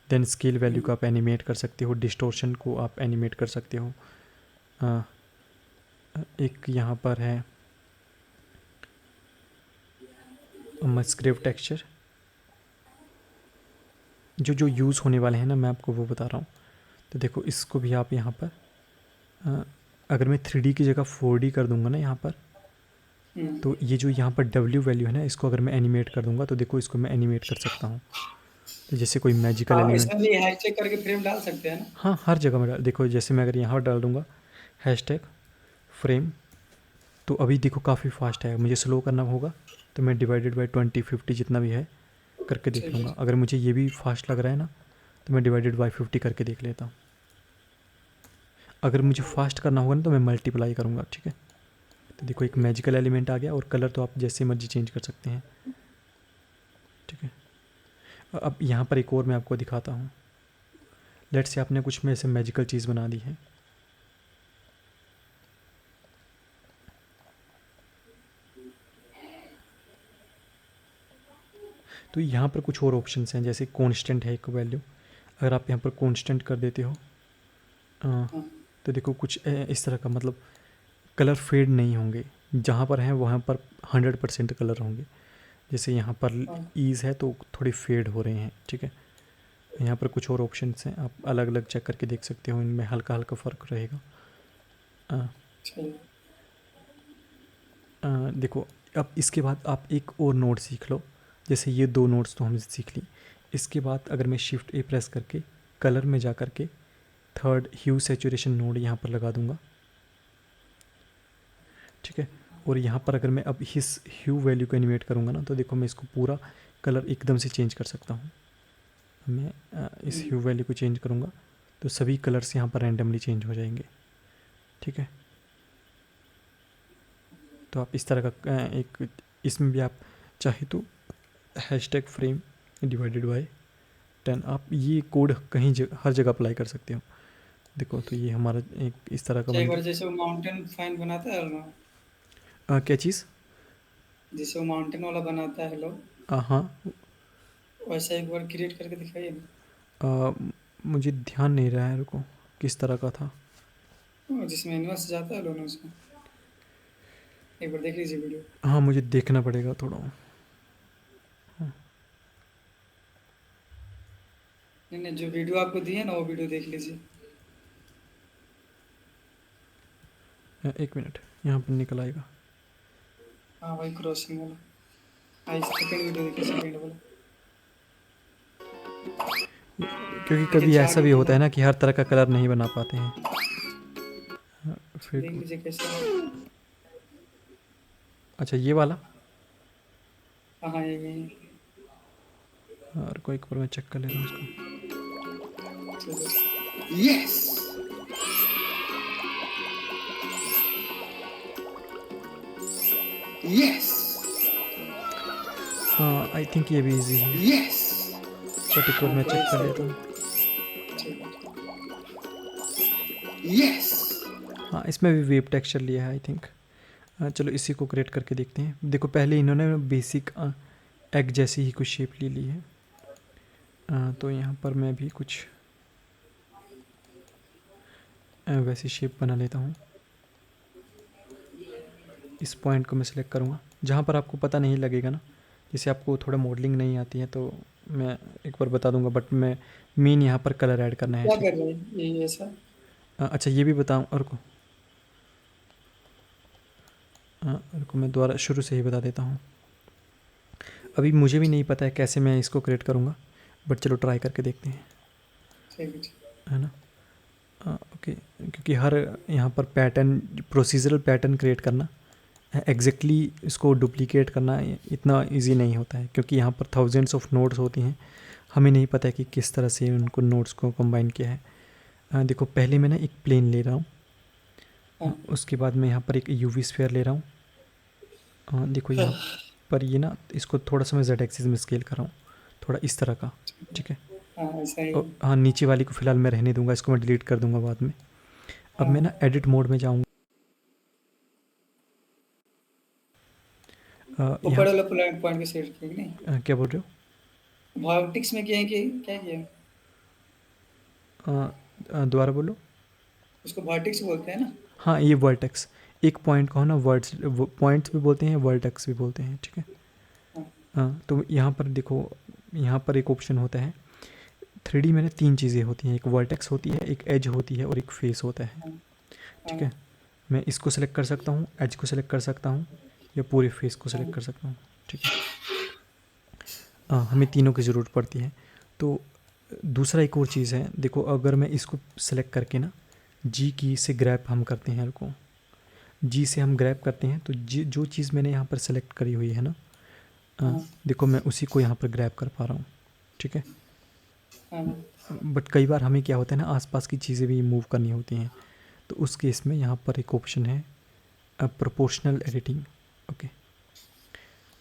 देन स्केल वैल्यू हम्म। को आप एनिमेट कर सकते हो, डिस्टोर्शन को आप एनिमेट कर सकते हो। अ, एक यहाँ पर है मस्क्रेव टेक्सचर, जो जो यूज़ होने वाले हैं ना मैं आपको वो बता रहा हूँ। तो देखो इसको भी आप यहाँ पर, अ, अगर मैं 3D की जगह 4D कर दूंगा ना यहाँ पर, हम्म। तो ये जो यहाँ पर W वैल्यू है ना, इसको अगर मैं एनिमेट कर दूंगा तो देखो इसको मैं एनिमेट कर सकता हूँ। तो जैसे कोई मैजिकल हाँ, एलिमेंट, इसमें भी हैशटैग करके फ्रेम डाल सकते हैं ना। हाँ, हर जगह में देखो, जैसे मैं अगर यहाँ डाल दूंगा हैशटैग फ्रेम, तो अभी देखो काफ़ी फास्ट है। मुझे स्लो करना होगा तो मैं डिवाइडेड बाई 20 50 जितना भी है करके देख ठीक है। लूँगा। अगर मुझे ये भी फास्ट लग रहा है ना तो मैं डिवाइडेड बाई 50 करके देख लेता हूँ। अगर मुझे फास्ट करना होगा ना तो मैं मल्टीप्लाई करूँगा, ठीक है। तो देखो एक मैजिकल एलिमेंट आ गया, और कलर तो आप जैसे मर्जी चेंज कर सकते हैं, ठीक है। अब यहाँ पर एक और मैं आपको दिखाता हूँ। लेट्स से आपने कुछ में से मैजिकल चीज़ बना दी है, तो यहाँ पर कुछ और ऑप्शंस हैं, जैसे कांस्टेंट है एक वैल्यू, अगर आप यहाँ पर कांस्टेंट कर देते हो, हाँ तो देखो कुछ इस तरह का, मतलब कलर फेड नहीं होंगे, जहाँ पर हैं वहाँ पर 100% कलर होंगे। जैसे यहाँ पर हाँ। ईज़ है तो थोड़े फेड हो रहे हैं, ठीक है। यहाँ पर कुछ और ऑप्शंस हैं, आप अलग अलग चेक करके देख सकते हो, इनमें हल्का हल्का फ़र्क रहेगा। अ, चलिए। देखो अब इसके बाद आप एक और नोट सीख लो। जैसे ये दो नोट्स तो हमने सीख ली, इसके बाद अगर मैं शिफ्ट ए प्रेस करके कलर में जा करके थर्ड ह्यू सेचुरेशन नोड यहाँ पर लगा दूंगा, ठीक है। और यहाँ पर अगर मैं अब इस ह्यू वैल्यू को एनिमेट करूँगा ना, तो देखो मैं इसको पूरा कलर एकदम से चेंज कर सकता हूँ। मैं इस हम्म। ह्यू वैल्यू को चेंज करूँगा तो सभी कलर्स यहाँ पर रैंडमली चेंज हो जाएंगे, ठीक है। तो आप इस तरह का एक, इसमें भी आप चाहे तो हैशटैग फ्रेम डिवाइडेड बाय 10, आप ये कोड कहीं हर जगह अप्लाई कर सकते हो। देखो तो ये हमारा एक इस तरह का अच्छा, एक बन बार गया। जैसे वो माउंटेन फाइन बनाता है ना, क्या चीज़? जैसे वो माउंटेन वाला बनाता है लोग, हाँ, वैसा एक बार क्रिएट करके दिखाइए ना। मुझे ध्यान नहीं रहा है, रुको, किस तरह का था। जिसमें एनिमल से जाता है लोग उसमें, एक बार देख लीजिए वीडियो। हाँ, मुझे देखना पड़ेगा थोड़ा। नहीं नहीं, जो वीडियो आपको दिए ना वो वीडियो देख लीजिए। एक मिनट, यहाँ पर निकल आएगा। हाँ, वही क्रॉसिंग वाला। हाँ, सेकंड वीडियो देखिए, सेकंड वाला। क्योंकि देखिए कभी चार्ट ऐसा भी होता बना, है ना कि हर तरह का कलर नहीं बना पाते हैं। देख फिर लीजिए कैसे। अच्छा ये वाला। हाँ हाँ ये और कोई एक बार मैं चेक कर लेता हूँ इसको। ठीक है। यस यस हाँ आई थिंक ये भी इजी है, यस। बट एक बार हाँ मैं थोड़ा चेक कर इस लेता साइड, हूँ। ठीक है। यस हाँ इसमें भी वेव टेक्सचर लिया है आई थिंक। चलो इसी को क्रिएट करके देखते हैं। देखो पहले इन्होंने बेसिक एग जैसी ही कुछ शेप ले ली है। तो यहाँ पर मैं भी कुछ वैसी शेप बना लेता हूँ। इस पॉइंट को मैं सिलेक्ट करूँगा जहाँ पर आपको पता नहीं लगेगा ना, जैसे आपको थोड़ा मॉडलिंग नहीं आती है तो मैं एक बार बता दूंगा, बट मैं मेन यहाँ पर कलर ऐड करना है, क्या ठीक कर है। रहे हैं ये ऐसा। अच्छा ये भी बताऊँ और को, और को मैं दोबारा शुरू से ही बता देता हूँ। अभी मुझे भी नहीं पता है कैसे मैं इसको क्रिएट करूँगा, बट चलो ट्राई करके देखते हैं, ठीक है ठीक है ना। ओके क्योंकि हर यहाँ पर पैटर्न, प्रोसीजरल पैटर्न क्रिएट करना एग्जैक्टली इसको डुप्लीकेट करना इतना इजी नहीं होता है, क्योंकि यहाँ पर थाउजेंड्स ऑफ नोड्स होती हैं। हमें नहीं पता है कि किस तरह से उनको नोड्स को कंबाइन किया है। देखो पहले मैं ना एक प्लेन ले रहा हूँ, हाँ उसके बाद मैं यहाँ पर एक यूवी स्फीयर ले रहा हूँ। देखो यहाँ पर ये ना इसको थोड़ा सा मैं जेड एक्सिस में स्केल कर रहा हूँ, थोड़ा इस तरह का, ठीक है। हाँ ऐसा ही। और हाँ नीचे वाली को फिलहाल मैं रहने दूंगा, इसको मैं डिलीट कर दूंगा बाद में। अब मैं हाँ ना एडिट मोड में जाऊँगा। यहाँ ऊपर वाला पॉइंट पॉइंट के सेट किया कि नहीं। क्या बोल रहे वर्टिक्स में किया है कि क्या किया है? हो? दोबारा बोलो। उसको वर्टिक्स बोलते हैं ना। हाँ ये वर्टेक्स, एक पॉइंट को है ना वर्ड्स, पॉइंट्स भी बोलते हैं, वर्टेक्स भी बोलते हैं, ठीक है। हाँ हाँ तो यहाँ पर देखो, यहाँ पर एक ऑप्शन होता है। 3D में ना तीन चीज़ें होती हैं, एक वर्टेक्स होती है, एक एज होती है और एक फेस होता है, हाँ ठीक हाँ है। मैं इसको सेलेक्ट कर सकता हूँ, एज को सेलेक्ट कर सकता हूँ, या पूरे फेस को सेलेक्ट कर हाँ सकता हूँ, ठीक है। हमें तीनों की ज़रूरत पड़ती है। तो दूसरा एक और चीज़ है, देखो अगर मैं इसको सेलेक्ट करके ना जी की से ग्रैब हम करते हैं, को जी से हम ग्रैब करते हैं, तो जी जो चीज़ मैंने यहाँ पर सेलेक्ट करी हुई है ना, हाँ देखो मैं उसी को यहाँ पर ग्रैब कर पा रहा हूँ, ठीक है। हाँ बट कई बार हमें क्या होता है ना, आसपास की चीज़ें भी मूव करनी होती हैं, तो उस केस में यहाँ पर एक ऑप्शन है प्रोपोर्शनल एडिटिंग, ओके।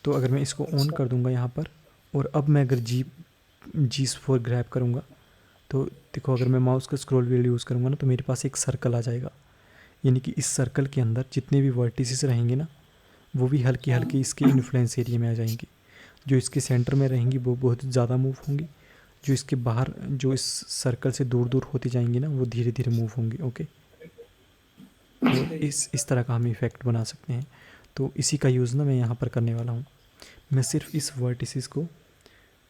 तो अगर मैं इसको ऑन अच्छा कर दूंगा यहाँ पर, और अब मैं अगर जी फोर ग्रैब करूँगा, तो देखो अगर मैं माउस का स्क्रॉल व्हील यूज़ करूँगा ना, तो मेरे पास एक सर्कल आ जाएगा। यानी कि इस सर्कल के अंदर जितने भी वर्टिसेस रहेंगे ना, वो भी हल्की हाँ हल्की इसके इन्फ्लुएंस एरिया में आ जाएंगी। जो इसके सेंटर में रहेंगी वो बहुत ज़्यादा मूव होंगी, जो इसके बाहर, जो इस सर्कल से दूर दूर होती जाएंगी ना, वो धीरे धीरे मूव होंगी, ओके। और ठीक इस तरह का हम इफ़ेक्ट बना सकते हैं। तो इसी का यूज़ ना मैं यहाँ पर करने वाला हूँ। मैं सिर्फ इस वर्टिसेस को,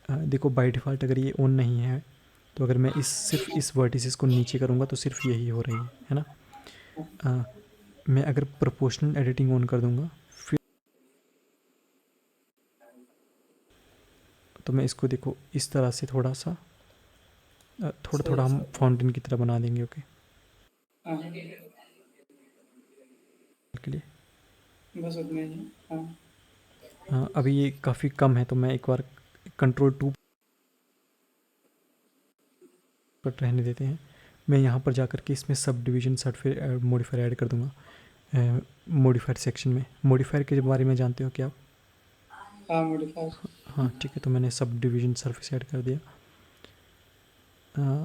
देखो बाय डिफ़ॉल्ट अगर ये ऑन नहीं है, तो अगर मैं इस सिर्फ इस वर्टिसेस को नीचे करूँगा तो सिर्फ यही हो रही है ना। अ, मैं अगर प्रोपोर्शनल एडिटिंग ऑन कर दूँगा, फिर तो मैं इसको देखो इस तरह से थोड़ा सा, थोड़ा सही थोड़ा हम सही। फाउंटेन की तरह बना देंगे, ओके। हाँ के लिए बस उतना ही है। हाँ अभी ये काफ़ी कम है, तो मैं एक बार Ctrl 2 पर रहने देते हैं। मैं यहाँ पर जा कर के इसमें सब डिवीजन सर्टिफायर मॉडिफायर ऐड कर दूँगा। मॉडिफायर सेक्शन में, मॉडिफायर के बारे में जानते हो क्या आप? हाँ मॉडिफाई। हाँ ठीक है, तो मैंने सब डिवीजन सर्फेस ऐड कर दिया। अ,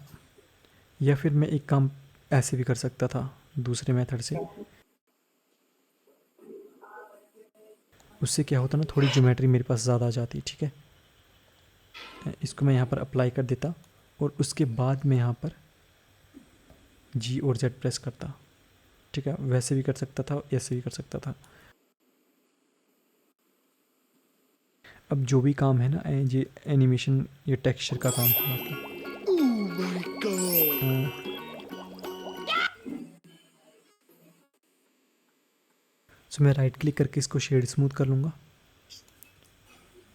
या फिर मैं एक काम ऐसे भी कर सकता था दूसरे मेथड से। उससे क्या होता ना, थोड़ी ज्योमेट्री मेरे पास ज़्यादा आ जाती, ठीक है। इसको मैं यहाँ पर अप्लाई कर देता, और उसके बाद मैं यहाँ पर जी और जेड प्रेस करता, ठीक है। वैसे भी कर सकता था, ऐसे भी कर सकता था। अब जो भी काम है ना, ये एनिमेशन, ये टेक्सचर का काम है बाकी। सो मैं राइट क्लिक करके इसको शेड स्मूथ कर लूँगा,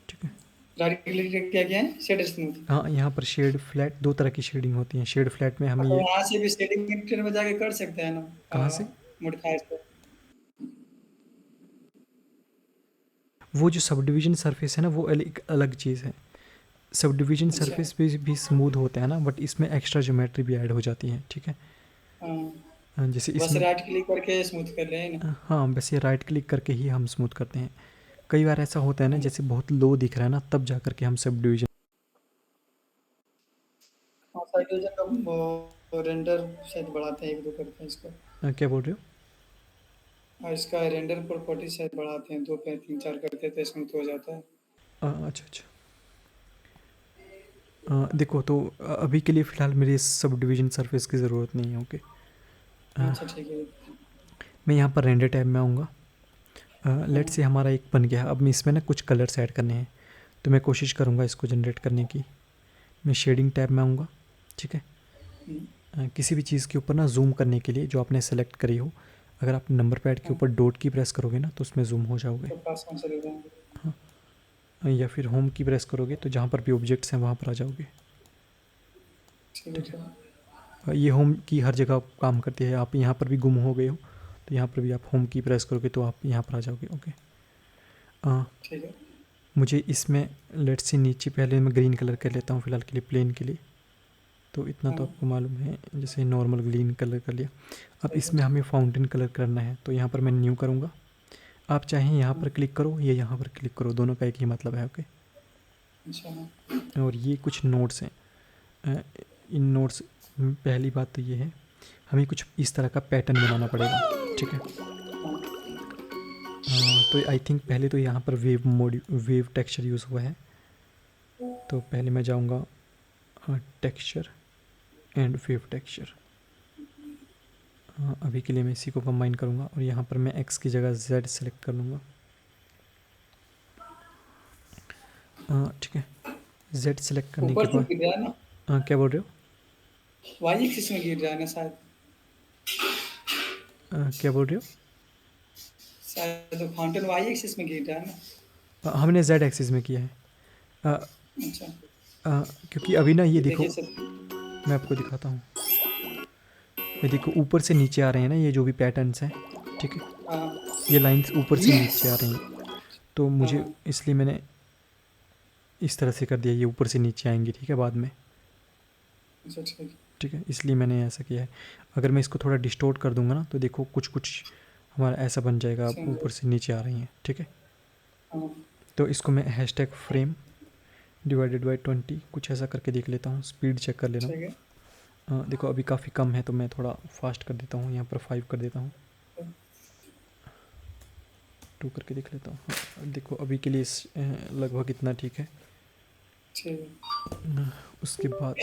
ठीक है। राइट क्लिक क्या क्या है, शेड स्मूथ। हाँ, यहाँ पर शेड फ्लैट, दो तरह की शेडिंग होती हैं। शेड फ्लैट में हमें तो ये वहाँ से भी शेडिंग एडिटर में जाके कर सकते हैं कहाँ से, ना, मॉडिफाई से। वो जो सब डिवीजन सरफेस है ना, वो एक अलग चीज़ है। सब डिवीजन अच्छा। सरफेस भी स्मूथ होता है ना, बट इसमें एक्स्ट्रा ज्योमेट्री भी ऐड हो जाती है, ठीक है। हाँ, जैसे बस इसमें राइट क्लिक करके स्मूथ कर रहे हैं ना। हाँ, बस ये राइट क्लिक करके ही हम स्मूथ करते हैं। कई बार ऐसा होता है ना, जैसे बहुत लो दिख रहा है ना, तब जा करके हम सब डिवीजन। हाँ, साइड डिवीजन का वो रेंडर शायद बढ़ाते हैं, एक दो करते हैं इसको। क्या बोल रहे हो? और इसका रेंडर प्रॉपर्टी शायद बढ़ाते हैं, दो पे तीन चार करते हैं तो स्मूथ हो जाता है। अच्छा अच्छा। देखो तो अभी के लिए फ़िलहाल मेरे सब डिवीजन सरफेस की ज़रूरत नहीं है, ओके। अच्छा ठीक है। मैं यहाँ पर रेंडर टैब में आऊँगा। लेट से हमारा एक बन गया। अब मैं इसमें ना कुछ कलर्स ऐड करने हैं, तो मैं कोशिश करूँगा इसको जनरेट करने की। मैं शेडिंग टैब में आऊँगा, ठीक है। किसी भी चीज़ के ऊपर ना जूम करने के लिए जो आपने सेलेक्ट करी हो, अगर आप नंबर पैड के हाँ, ऊपर डॉट की प्रेस करोगे ना, तो उसमें जूम हो जाओगे। तो पास कौन सा दे देंगे। या फिर होम की प्रेस करोगे तो जहाँ पर भी ऑब्जेक्ट्स हैं वहाँ पर आ जाओगे, ठीक है ठीक सर। है। ये होम की हर जगह काम करती है। आप यहाँ पर भी गुम हो गए हो तो यहाँ पर भी आप होम की प्रेस करोगे तो आप यहाँ पर आ जाओगे, ओके। ठीक है। मुझे इसमें लेट से नीचे पहले मैं ग्रीन कलर कर लेता हूँ फ़िलहाल के लिए, प्लेन के लिए। तो इतना हाँ, तो आपको मालूम है, जैसे नॉर्मल ग्रीन कलर कर लिया। अब सही है। इसमें हमें फाउंटेन कलर करना है, तो यहाँ पर मैं न्यू करूँगा। आप चाहें यहाँ हाँ, पर क्लिक करो या यहाँ पर क्लिक करो, दोनों का एक ही मतलब है, ओके। अच्छा हाँ। और ये कुछ नोट्स हैं। अ, इन नोट्स, पहली बात तो ये है, हमें कुछ इस तरह का पैटर्न बनाना पड़ेगा, ठीक है। तो आई थिंक पहले तो यहाँ पर वेव टेक्सचर यूज़ हुआ है, तो पहले मैं जाऊँगा टेक्सचर एंड वेव टेक्सचर। अभी के लिए मैं इसी को कंबाइन करूँगा और यहाँ पर मैं x की जगह z सेलेक्ट कर लूँगा। ठीक है, z सेलेक्ट करने के ऊपर से बाद गिर रहा है ना, क्या बोल रहे हो? वाई एक्सिस में गिर रहा है ना शायद। क्या बोल रहे हो? शायद फाउंटेन वाई एक्सिस में गिर रहा है ना। हमने z एक्सिस में किया है। अ, अच्छा, क्योंकि अभी ना ये ये देखो, देखिए सर। मैं आपको दिखाता हूँ। ये देखो ऊपर से नीचे आ रहे हैं ना ये जो भी पैटर्न्स हैं, ठीक है। हाँ। ये लाइंस ऊपर से यस। नीचे आ रही हैं, तो मुझे हाँ। इसलिए मैंने इस तरह से कर दिया, ये ऊपर से नीचे आएंगी, ठीक है, बाद में। अच्छा ठीक। ठीक है, इसलिए मैंने ऐसा किया है। अगर मैं इसको थोड़ा डिस्टोर्ट कर दूंगा ना, तो देखो कुछ कुछ हमारा ऐसा बन जाएगा, अब समझे। ऊपर से नीचे आ रही हैं, ठीक है। हाँ, तो इसको मैं हैशटैग फ्रेम डिवाइडेड बाई 20 कुछ ऐसा करके देख लेता हूँ, स्पीड चेक कर लेना। ठीक है। देखो अभी काफ़ी कम है, तो मैं थोड़ा फास्ट कर देता हूँ, यहाँ पर 5 कर देता हूँ, 2 करके देख लेता हूँ। हाँ, देखो अभी के लिए लगभग इतना ठीक है। ठीक है। उसके बाद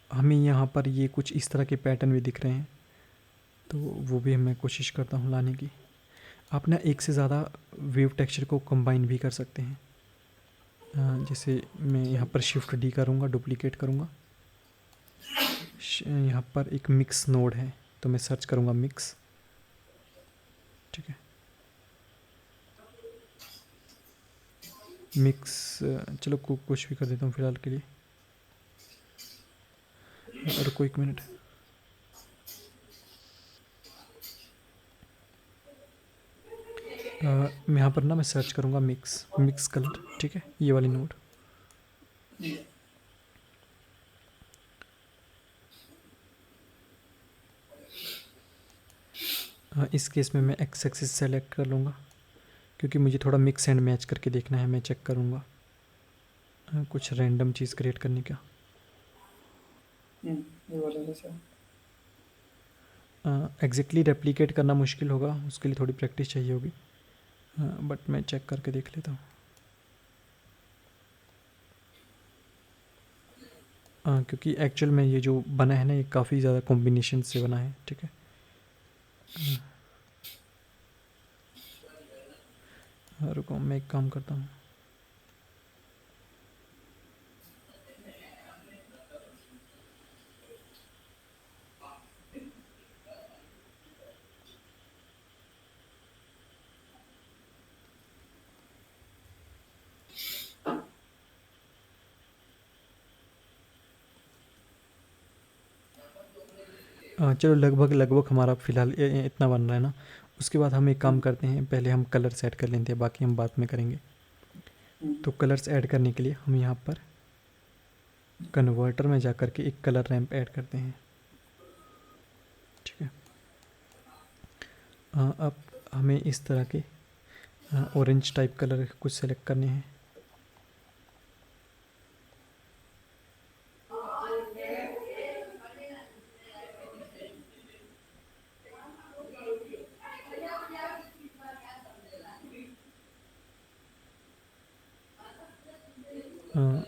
हमें यहाँ पर ये कुछ इस तरह के पैटर्न भी दिख रहे हैं, तो वो भी मैं कोशिश करता हूँ लाने की। आप ना एक से ज़्यादा वेव टेक्सचर को कंबाइन भी कर सकते हैं। जैसे मैं यहाँ पर शिफ्ट डी करूँगा, डुप्लीकेट करूँगा। यहाँ पर एक मिक्स नोड है, तो मैं सर्च करूँगा मिक्स, ठीक है। मिक्स, चलो कुछ भी कर देता हूँ फ़िलहाल के लिए। रुको एक मिनट। यहाँ पर ना मैं सर्च करूँगा मिक्स मिक्स कलर, ठीक है, ये वाली नोड। इस केस में मैं एक्स एक्सिस सेलेक्ट कर लूँगा, क्योंकि मुझे थोड़ा मिक्स एंड मैच करके देखना है। मैं चेक करूँगा कुछ रैंडम चीज़ क्रिएट करने का। ये बोल रहे थे सर। एग्जैक्टली रेप्लिकेट करना मुश्किल होगा, उसके लिए थोड़ी प्रैक्टिस चाहिए होगी, बट मैं चेक करके देख लेता हूँ। क्योंकि एक्चुअल में ये जो बना है ना, ये काफ़ी ज़्यादा कॉम्बिनेशन से बना है, ठीक है। रुको मैं एक काम करता हूँ। चलो लगभग लगभग हमारा फ़िलहाल इतना बन रहा है ना। उसके बाद हम एक काम करते हैं, पहले हम कलर्स ऐड कर लेते हैं, बाकी हम बाद में करेंगे। तो कलर्स ऐड करने के लिए हम यहाँ पर कन्वर्टर में जा कर के एक कलर रैंप ऐड करते हैं, ठीक है। अब हमें इस तरह के ऑरेंज टाइप कलर कुछ सेलेक्ट करने हैं।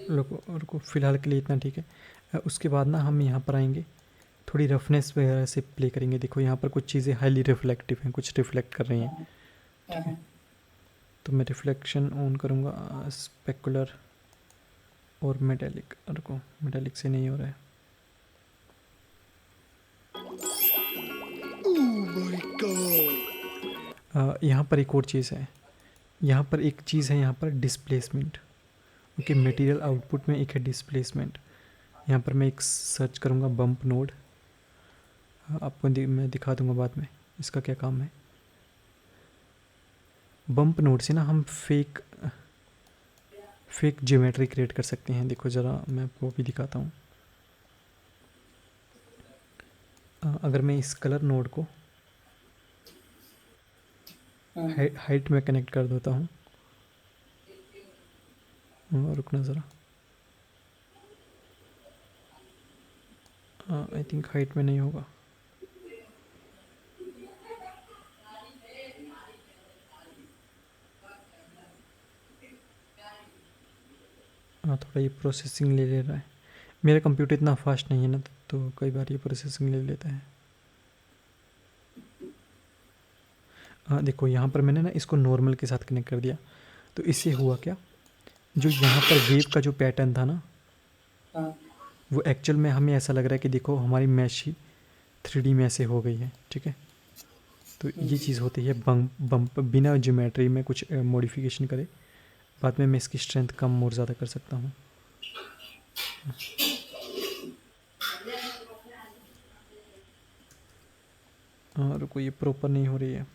रुको फ़िलहाल के लिए इतना ठीक है। उसके बाद ना हम यहाँ पर आएंगे, थोड़ी रफनेस वगैरह से प्ले करेंगे। देखो यहाँ पर कुछ चीज़ें हाईली रिफ्लेक्टिव हैं, कुछ रिफ्लेक्ट कर रही हैं, ठीक है। तो मैं रिफ्लेक्शन ऑन करूँगा, स्पेकुलर और मेटालिक। रुको, मेटालिक से नहीं हो रहा है। यहाँ पर एक और चीज़ है, यहाँ पर एक चीज़ है, यहाँ पर डिस्प्लेसमेंट। ओके, मटेरियल आउटपुट में एक है डिस्प्लेसमेंट। यहाँ पर मैं एक सर्च करूँगा बम्प नोड, आपको मैं दिखा दूँगा बाद में इसका क्या काम है। बम्प नोड से ना हम फेक ज्योमेट्री क्रिएट कर सकते हैं। देखो ज़रा मैं आपको भी दिखाता हूँ। अगर मैं इस कलर नोड को हाइट में कनेक्ट कर देता हूँ, रुकना ज़रा, आई थिंक हाइट में नहीं होगा। थोड़ा ये प्रोसेसिंग ले रहा है। मेरा कंप्यूटर इतना फास्ट नहीं है ना, तो कई बार ये प्रोसेसिंग ले लेता है। देखो यहाँ पर मैंने ना इसको नॉर्मल के साथ कनेक्ट कर दिया, तो इससे हुआ क्या, जो यहाँ पर वेव का जो पैटर्न था ना, वो एक्चुअल में हमें ऐसा लग रहा है कि देखो हमारी मैश ही 3D में ऐसे हो गई है, ठीक है। तो ये चीज़ होती है बम्प बिना ज्योमेट्री में कुछ मॉडिफिकेशन करे। बाद में मैं इसकी स्ट्रेंथ कम और ज़्यादा कर सकता हूँ। रुको, ये प्रॉपर नहीं हो रही है।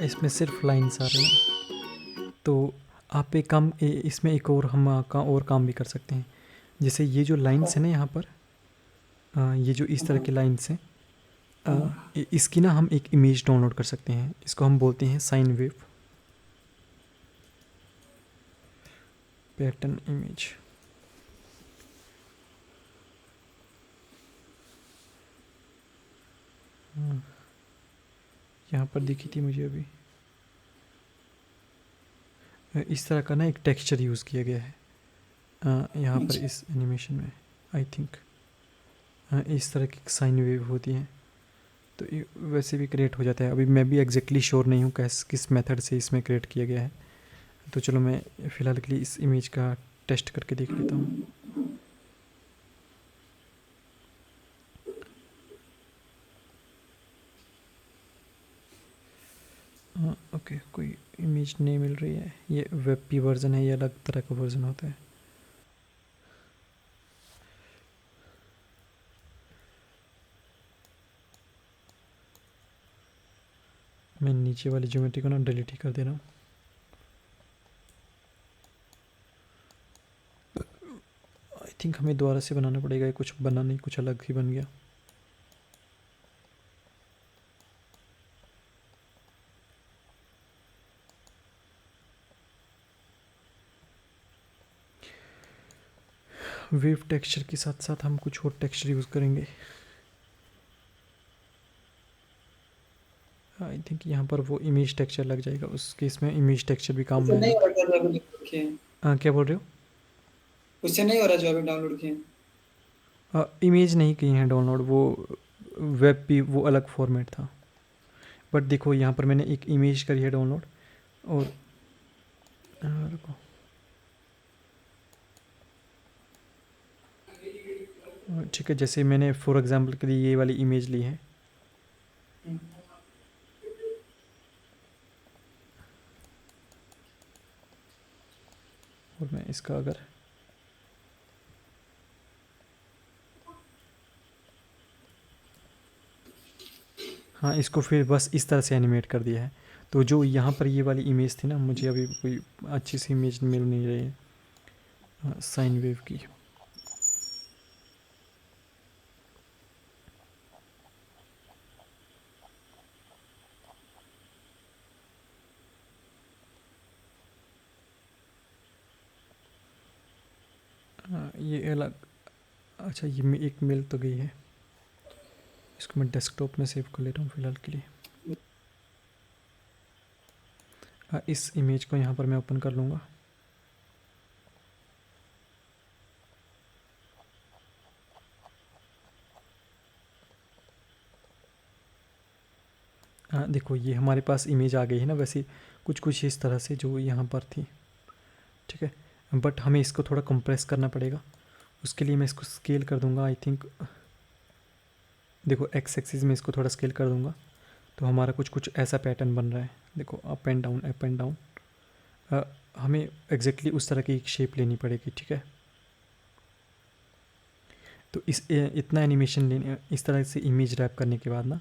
इसमें सिर्फ लाइन्स आ रही हैं। तो आप एक काम इसमें एक और हम और काम भी कर सकते हैं। जैसे ये जो लाइन्स है ना यहाँ पर, ये जो इस तरह के लाइन्स हैं, इसकी ना हम एक इमेज डाउनलोड कर सकते हैं। इसको हम बोलते हैं साइन वेव पैटर्न इमेज। यहाँ पर दिखी थी मुझे अभी। इस तरह का ना एक टेक्सचर यूज़ किया गया है यहाँ पर इस एनिमेशन में। आई थिंक इस तरह की साइन वेव होती हैं, तो ये वैसे भी क्रिएट हो जाता है। अभी मैं भी एग्जैक्टली श्योर नहीं हूँ किस मेथड से इसमें क्रिएट किया गया है। तो चलो मैं फ़िलहाल के लिए इस इमेज का टेस्ट करके देख लेता हूँ। ओके, कोई इमेज नहीं मिल रही है। ये वेब पी वर्ज़न है, ये अलग तरह का वर्ज़न होता है। मैं नीचे वाली ज्योमेट्री को ना डिलीट ही कर दे रहा हूँ। आई थिंक हमें दोबारा से बनाना पड़ेगा। कुछ बना नहीं, कुछ अलग ही बन गया। वेव टेक्सचर के साथ साथ हम कुछ और टेक्सचर यूज़ करेंगे। आई थिंक यहाँ पर वो इमेज टेक्सचर लग जाएगा, उस केस में इमेज टेक्सचर भी काम उससे में नहीं आएगा। हो रहा जो अभी डाउनलोड किए हैं, क्या बोल रहे उससे नहीं हो रहा जो अभी डाउनलोड किए हैं। हो? इमेज नहीं की है डाउनलोड, वो वेब भी वो अलग फॉर्मेट था। बट देखो यहाँ पर मैंने एक इमेज करी है डाउनलोड, और रुको, ठीक है, जैसे मैंने फॉर एग्जांपल के लिए ये वाली इमेज ली है, हम्म, और मैं इसका अगर हाँ इसको फिर बस इस तरह से एनिमेट कर दिया है। तो जो यहाँ पर ये वाली इमेज थी ना, मुझे अभी कोई अच्छी सी इमेज मिल नहीं रही है साइन वेव की। ये अलग, अच्छा ये एक मिल तो गई है, इसको मैं डेस्कटॉप में सेव कर ले रहा हूँ फ़िलहाल के लिए। इस इमेज को यहाँ पर मैं ओपन कर लूँगा। देखो ये हमारे पास इमेज आ गई है ना, वैसे कुछ कुछ इस तरह से जो यहाँ पर थी, ठीक है। बट हमें इसको थोड़ा कंप्रेस करना पड़ेगा, उसके लिए मैं इसको स्केल कर दूँगा। आई थिंक देखो एक्स एक्सिस में इसको थोड़ा स्केल कर दूँगा, तो हमारा कुछ कुछ ऐसा पैटर्न बन रहा है। देखो up and down, up and down. हमें एग्जैक्टली उस तरह की एक शेप लेनी पड़ेगी, ठीक है। तो इतना एनिमेशन लेने, इस तरह से इमेज रैप करने के बाद ना,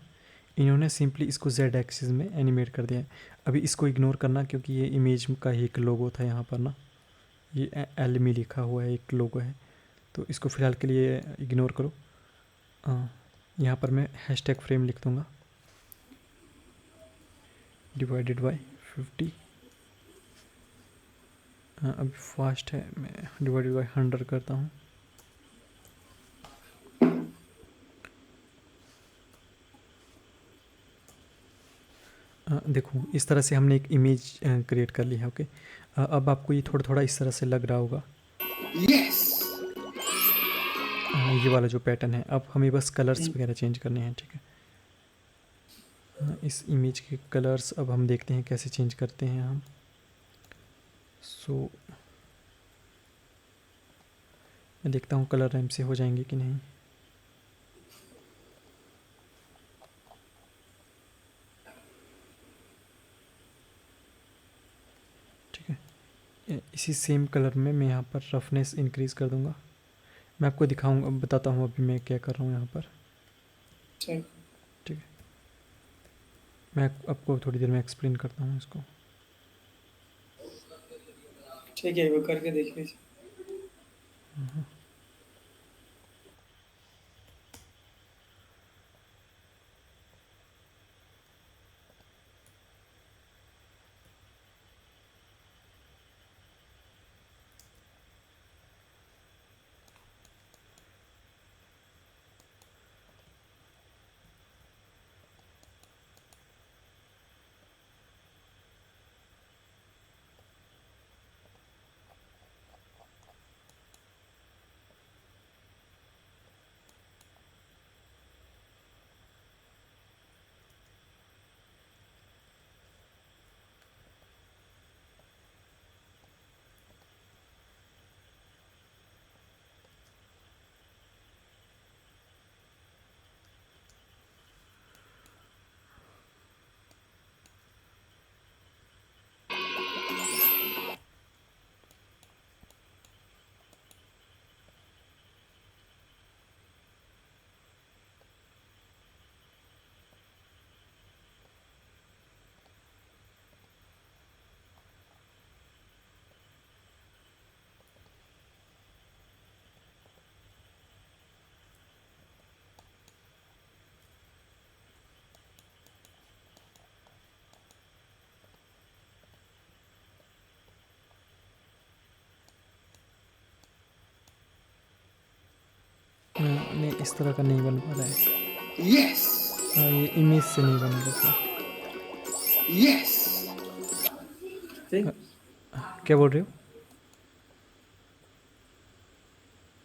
इन्होंने सिंपली इसको जेड एक्सिस में एनिमेट कर दिया है। अभी इसको इग्नोर करना, क्योंकि ये इमेज का ही एक लोगो था यहाँ पर ना, ये एल में लिखा हुआ है, एक लोगो है, तो इसको फ़िलहाल के लिए इग्नोर करो। यहाँ पर मैं हैशटैग फ्रेम लिख दूँगा, डिवाइडेड बाय 50। अभी फास्ट है, मैं डिवाइडेड बाय 100 करता हूँ। देखो इस तरह से हमने एक इमेज क्रिएट कर ली है, ओके। अब आपको ये थोड़ा थोड़ा इस तरह से लग रहा होगा, यस। ये वाला जो पैटर्न है। अब हमें बस कलर्स वगैरह चेंज करने हैं, ठीक है। इस इमेज के कलर्स अब हम देखते हैं कैसे चेंज करते हैं हम। मैं देखता हूँ कलर रैम से हो जाएंगे कि नहीं। ठीक है, इसी सेम कलर में मैं यहाँ पर रफनेस इंक्रीज़ कर दूँगा। मैं आपको दिखाऊँगा, बताता हूँ अभी मैं क्या कर रहा हूँ यहाँ पर, ठीक ठीक है। मैं आपको थोड़ी देर में एक्सप्लेन करता हूँ इसको। ठीक है, वो करके देख लीजिए। नहीं, इस तरह का नहीं बन पा रहा है। यस हाँ, ये इमेज से नहीं बनेगा सर। यस ठीक। क्या बोल रहे हो?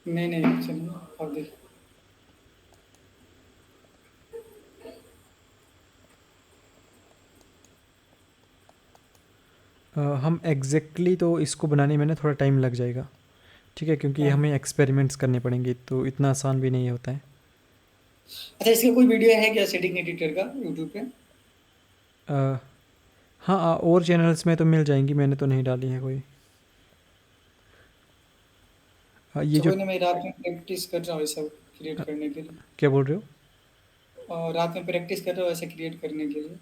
नहीं नहीं चलिए और देखिए। हम एग्जैक्टली तो इसको बनाने में ना थोड़ा टाइम लग जाएगा, ठीक है, क्योंकि हाँ। हमें एक्सपेरिमेंट्स करने पड़ेंगे, तो इतना आसान भी नहीं होता है। अच्छा इसका कोई वीडियो है क्या सेटिंग एडिटर का यूट्यूब पे? अ, हाँ, और चैनल्स में तो मिल जाएंगी, मैंने तो नहीं डाली है कोई। ये अच्छा जो कोई नहीं, मैं रात में प्रैक्टिस कर रहा हूँ ये सब क्रिएट अ, करने के लिए। क्या बोल रहे हो? और रात में प्रैक्टिस कर रहा हूँ ऐसे क्रिएट करने के लिए।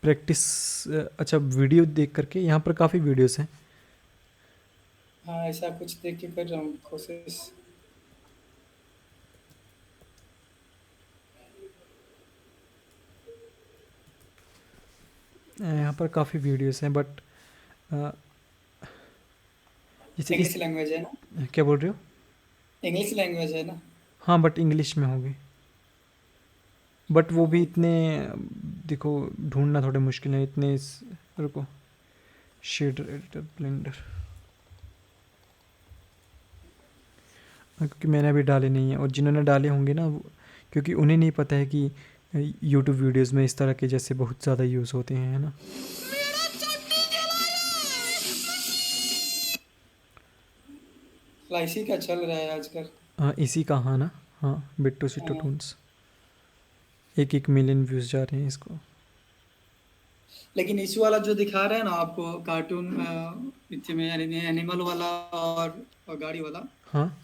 प्रैक्टिस? अच्छा, वीडियो देख करके? यहाँ पर काफ़ी वीडियोस हैं। हाँ ऐसा कुछ देख के कर रहा हूँ कोशिश। यहाँ पर काफ़ी वीडियोस हैं, बट जैसे इंग्लिश इस लैंग्वेज है ना? क्या बोल रहे हो? इंग्लिश लैंग्वेज है ना? हाँ, बट इंग्लिश में होगी। बट वो भी हाँ इतने, देखो, ढूंढना थोड़े मुश्किल है इतने रुको, शेडर एडिटर, ब्लेंडर, क्योंकि मैंने अभी डाले नहीं है, और जिन्होंने डाले होंगे ना क्योंकि उन्हें नहीं पता है कि यूट्यूब वीडियोस में इस तरह के जैसे बहुत ज़्यादा यूज़ होते हैं, है ना। इसी का चल रहा है आजकल। इसी का, हाँ ना। हाँ, बिट्टू सिट्टू हाँ। टून्स, 1-1 मिलियन व्यूज़ जा रहे हैं इसको। लेकिन इस वाला जो दिखा रहा है ना आपको कार्टून में एनिमल वाला और गाड़ी वाला, हाँ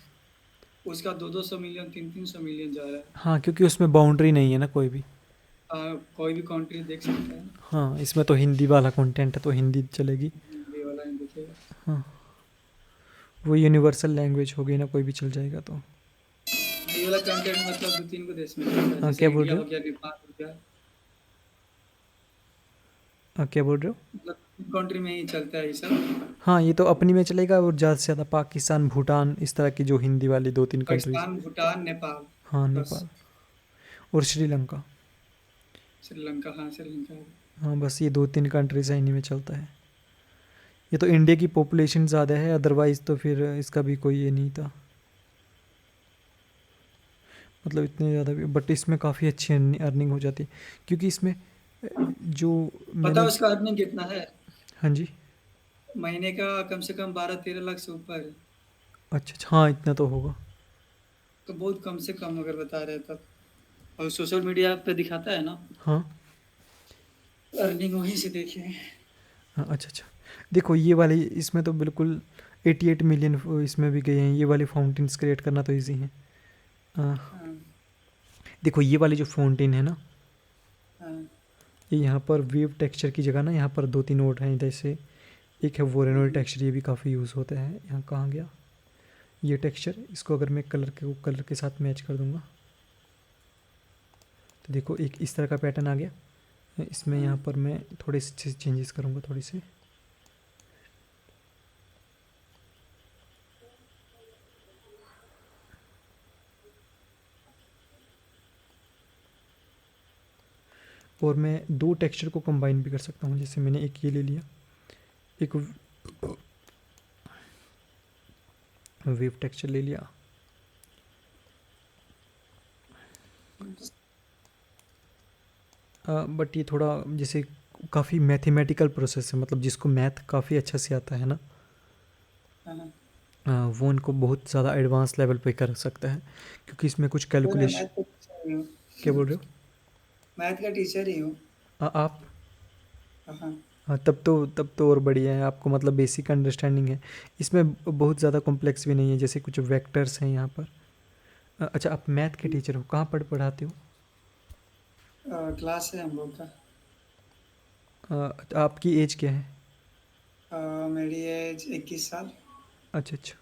उसका 200-200 मिलियन 300-300 मिलियन जा रहा है। हाँ, क्योंकि उसमें बाउंड्री नहीं है ना कोई भी। कोई भी कंट्री देख सकता है। हाँ, इसमें तो हिंदी वाला कंटेंट है, तो हिंदी चलेगी। हिंदी वाला नहीं दिखेगा। हाँ, वो यूनिवर्सल लैंग्वेज हो गई ना, कोई भी चल जाएगा तो। ये वाला कंटेंट मतलब 2-3 को देश में चलता है, हाँ, जैसे क्या बोल इंडिया रहे हो हो? गया, नेपाल हो गया। क्या बोल रहे हो? मतलब कंट्री में ही चलता है ये सब। हाँ, ये तो अपनी में चलेगा, और ज़्यादा से ज़्यादा पाकिस्तान, भूटान, इस तरह की जो हिंदी वाली 2-3 कंट्रीज। पाकिस्तान, भूटान, नेपाल। हाँ, बस। नेपाल और श्रीलंका। श्रीलंका, हाँ श्रीलंका। हाँ, बस ये 2-3 कंट्रीज है, इन्हीं में चलता है। ये तो इंडिया की पॉपुलेशन ज़्यादा है, अदरवाइज़ तो फिर इसका भी कोई ये नहीं था, मतलब इतने ज़्यादा भी, बट इसमें काफ़ी अच्छी अर्निंग हो जाती है, क्योंकि इसमें जो पता है मैंने। उसका अर्निंग कितना है? हाँ जी। महीने का कम से कम 12-13 लाख से ऊपर है। अच्छा अच्छा, हाँ, इतना तो होगा। तो बहुत कम से कम अगर बता रहे हैं तब। और सोशल मीडिया पे दिखाता है ना, हाँ अर्निंग वहीं से देखिए। हाँ, अच्छा अच्छा, देखो ये वाली, इसमें तो बिल्कुल 88 मिलियन इसमें भी गए हैं। ये वाली फाउंटेन्स क्रिएट करना तो ईजी है। हाँ, हाँ देखो ये वाली जो फाउंटेन है ना, हाँ। ये यहाँ पर वेव टेक्सचर की जगह ना यहाँ पर 2-3 और हैं, जैसे एक है वोरेनोई हम्म, टेक्सचर, ये भी काफ़ी यूज़ होता है। यहाँ कहाँ गया ये टेक्सचर? इसको अगर मैं कलर के साथ मैच कर दूंगा, तो देखो एक इस तरह का पैटर्न आ गया। इसमें हाँ। यहाँ पर मैं थोड़े से चेंजेस करूँगा, थोड़ी से। और मैं 2 टेक्सचर को कंबाइन भी कर सकता हूँ, जैसे मैंने एक ये ले लिया, एक वेव टेक्सचर ले लिया। बट ये थोड़ा जैसे काफ़ी मैथमेटिकल प्रोसेस है, मतलब जिसको मैथ काफ़ी अच्छा से आता है ना, हाँ। वो उनको बहुत ज़्यादा एडवांस लेवल पे कर सकता है, क्योंकि इसमें कुछ कोई मैं कैलकुलेशन। मैथ का टीचर ही हूँ। क्या बोल रहे हो? मैथ का टीचर ही हूँ। आप? हाँ। हाँ, तब तो और बढ़िया है, आपको मतलब बेसिक अंडरस्टैंडिंग है। इसमें बहुत ज़्यादा कॉम्प्लेक्स भी नहीं है, जैसे कुछ वेक्टर्स हैं यहाँ पर। अच्छा, आप मैथ के टीचर हो, कहाँ पढ़ाते हो? क्लास है हम लोग का। आपकी एज क्या है? मेरी एज 21 साल। अच्छा अच्छा।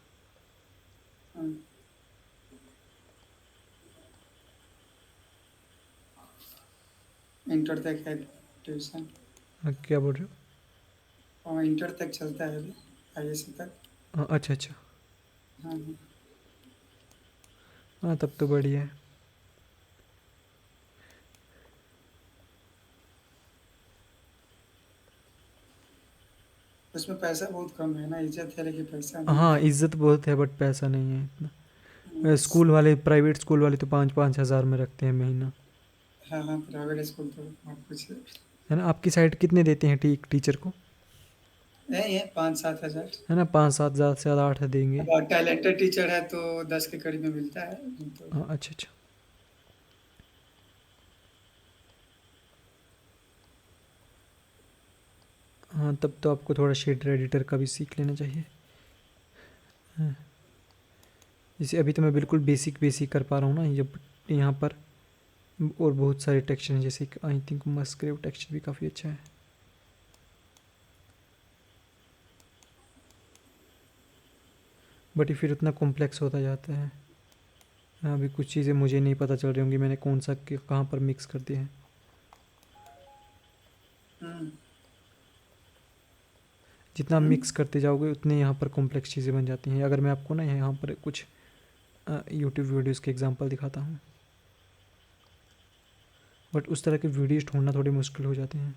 हाँ, इंटर तक है ट्यूशन। क्या बोल रहे और इंटर तक चलता है अभी, ISC तक। हो? अच्छा अच्छा। हाँ हाँ। हाँ तब तो बढ़िया है। उसमें पैसा बहुत कम है ना, इज्जत है लेकिन पैसा नहीं हाँ है। इज्जत बहुत है बट पैसा नहीं है इतना। हम्म, स्कूल वाले, प्राइवेट स्कूल वाले तो 5-5 हज़ार में रखते हैं महीना। हाँ हाँ, प्राइवेट स्कूल तो बहुत कुछ है ना? आपकी साइड कितने देते हैं टीचर को? है 5-7 हज़ार। है ना, 5-7, ज़्यादा से ज़्यादा 8 देंगे। अब टैलेंटेड टीचर है तो 10 के करीब में मिलता है, नहीं तो। हाँ अच्छा अच्छा। हाँ तब तो आपको थोड़ा शेडर एडिटर का भी सीख लेना चाहिए। हाँ, जैसे अभी तो मैं बिल्कुल बेसिक बेसिक कर पा रहा हूँ ना, जब यहाँ पर और बहुत सारे टेक्सचर हैं, जैसे आई थिंक मस्क्रेव टेक्सचर भी काफ़ी अच्छा है। बट ये फिर उतना कॉम्प्लेक्स होता जाता है। हाँ, अभी कुछ चीज़ें मुझे नहीं पता चल रही होंगी मैंने कौन सा कहाँ पर मिक्स कर दिया है। हम्म जितना हम्म मिक्स करते जाओगे उतने यहाँ पर कॉम्प्लेक्स चीज़ें बन जाती हैं। अगर मैं आपको ना यहाँ पर कुछ यूट्यूब वीडियोस के एग्जांपल दिखाता हूँ, बट उस तरह के वीडियोस ढूंढना थोड़े मुश्किल हो जाते हैं।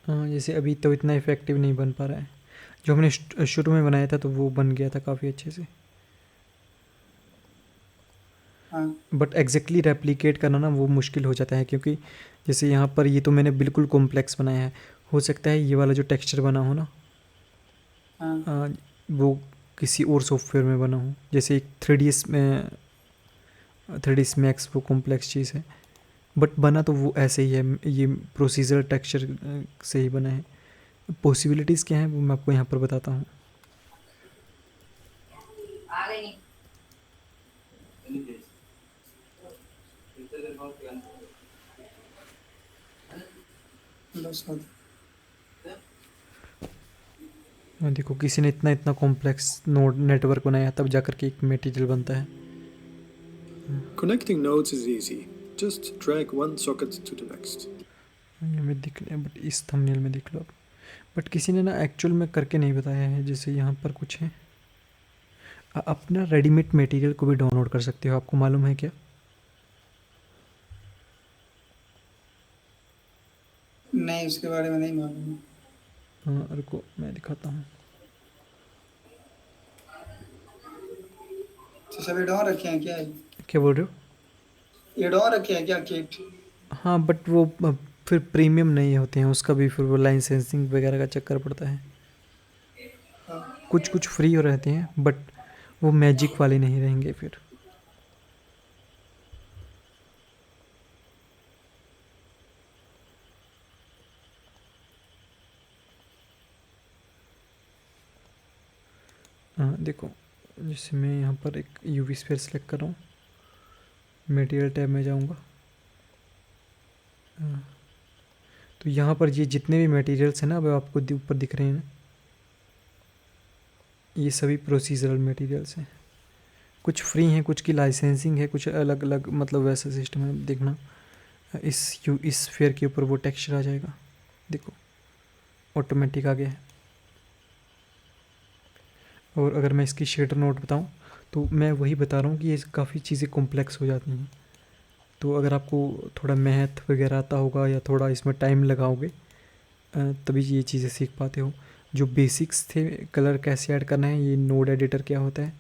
हाँ जैसे अभी तो इतना इफ़ेक्टिव नहीं बन पा रहा है। जो हमने शुरू में बनाया था तो वो बन गया था काफ़ी अच्छे से। हाँ बट एग्जैक्टली रेप्लिकेट करना ना वो मुश्किल हो जाता है, क्योंकि जैसे यहाँ पर ये तो मैंने बिल्कुल कॉम्प्लेक्स बनाया है। हो सकता है ये वाला जो टेक्सचर बना हो ना, हाँ वो किसी और सॉफ्टवेयर में बना हो। जैसे एक 3ds में, 3ds मैक्स वो कॉम्प्लेक्स चीज़ है, बट बना तो वो ऐसे ही है। ये प्रोसीजर टेक्सचर से ही बना है। पॉसिबिलिटीज़ क्या हैं वो मैं आपको यहाँ पर बताता हूँ। बस हो। देखो किसी ने इतना इतना कॉम्प्लेक्स नोड नेटवर्क बनाया तब जाकर के एक मटेरियल बनता है। Connecting nodes is easy. Just drag one socket to the next. ये में दिख रहा है बट इस थंबनेल में देख लो आप। बट किसी ने ना एक्चुअल में करके नहीं बताया है। जैसे यहाँ पर कुछ है, अपना रेडीमेड मटेरियल को भी डाउनलोड कर सकते हो, आपको मालूम है क्या? नहीं, उसके बारे में नहीं मालूम। हाँ रुको मैं दिखाता हूँ। तो सब एड ऑन रखे हैं क्या? क्या बोल रहे हो? एड ऑन रखे हैं क्या किट? हाँ बट वो फिर प्रीमियम नहीं होते हैं, उसका भी फिर वो लाइसेंसिंग वगैरह का चक्कर पड़ता है। कुछ कुछ फ्री हो रहते हैं बट वो मैजिक वाले नहीं रहेंगे फिर। हाँ देखो, जैसे मैं यहाँ पर एक यूवी स्फीयर सेलेक्ट कर रहा हूँ, मटेरियल टैब में जाऊँगा। हाँ, तो यहाँ पर ये जितने भी मटेरियल्स हैं ना, अब आपको ऊपर दिख रहे हैं, ये सभी प्रोसीजरल मटेरियल्स हैं। कुछ फ्री हैं, कुछ की लाइसेंसिंग है, कुछ अलग अलग, मतलब वैसा सिस्टम है। देखना इस स्फीयर के ऊपर वो टेक्सचर आ जाएगा, देखो ऑटोमेटिक आ गया है। और अगर मैं इसकी शेडर नोट बताऊं तो मैं वही बता रहा हूँ कि ये काफ़ी चीज़ें कॉम्प्लेक्स हो जाती हैं। तो अगर आपको थोड़ा मैथ वगैरह आता होगा या थोड़ा इसमें टाइम लगाओगे तभी ये चीज़ें सीख पाते हो। जो बेसिक्स थे, कलर कैसे ऐड करना है, ये नोड एडिटर क्या होता है,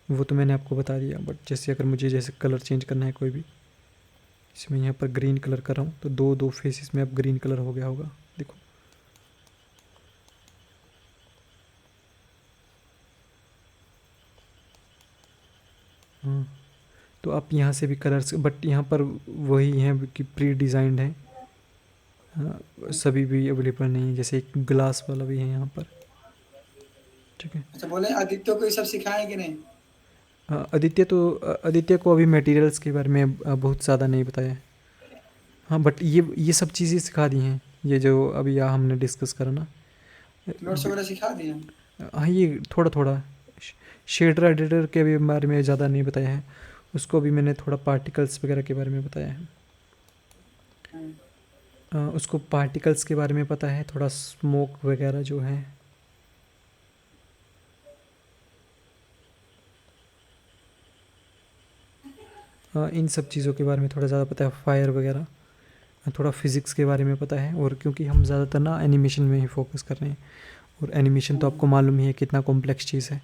वो तो मैंने आपको बता दिया। बट जैसे अगर मुझे जैसे कलर चेंज करना है कोई भी, इसमें यहाँ पर ग्रीन कलर कर रहा हूँ तो दो दो फेसेस में अब ग्रीन कलर हो गया होगा, देखो। हाँ, तो आप यहाँ से भी कलर्स, बट यहाँ पर वही हैं कि प्री डिज़ाइंड है। सभी भी अवेलेबल नहीं है, जैसे एक ग्लास वाला भी है यहाँ पर। ठीक है। अच्छा, बोले आदित्य को ये सब सिखाए कि नहीं? आदित्य को अभी मटेरियल्स के बारे में बहुत ज़्यादा नहीं बताया है। हाँ बट ये सब चीज़ें सिखा दी हैं, ये जो अभी यहाँ हमने डिस्कस करा ना। नोट्स वगैरह सिखा दिए? हाँ ये थोड़ा थोड़ा शेडर एडिटर के भी बारे में ज़्यादा नहीं बताया है, उसको भी मैंने थोड़ा पार्टिकल्स वगैरह के बारे में बताया है। उसको पार्टिकल्स के बारे में पता है, थोड़ा स्मोक वगैरह जो है। इन सब चीज़ों के बारे में थोड़ा ज़्यादा पता है, फायर वगैरह, थोड़ा फिज़िक्स के बारे में पता है। और क्योंकि हम ज़्यादातर ना एनिमेशन में ही फोकस कर रहे हैं, और एनिमेशन तो आपको मालूम ही है कितना कॉम्प्लेक्स चीज़ है,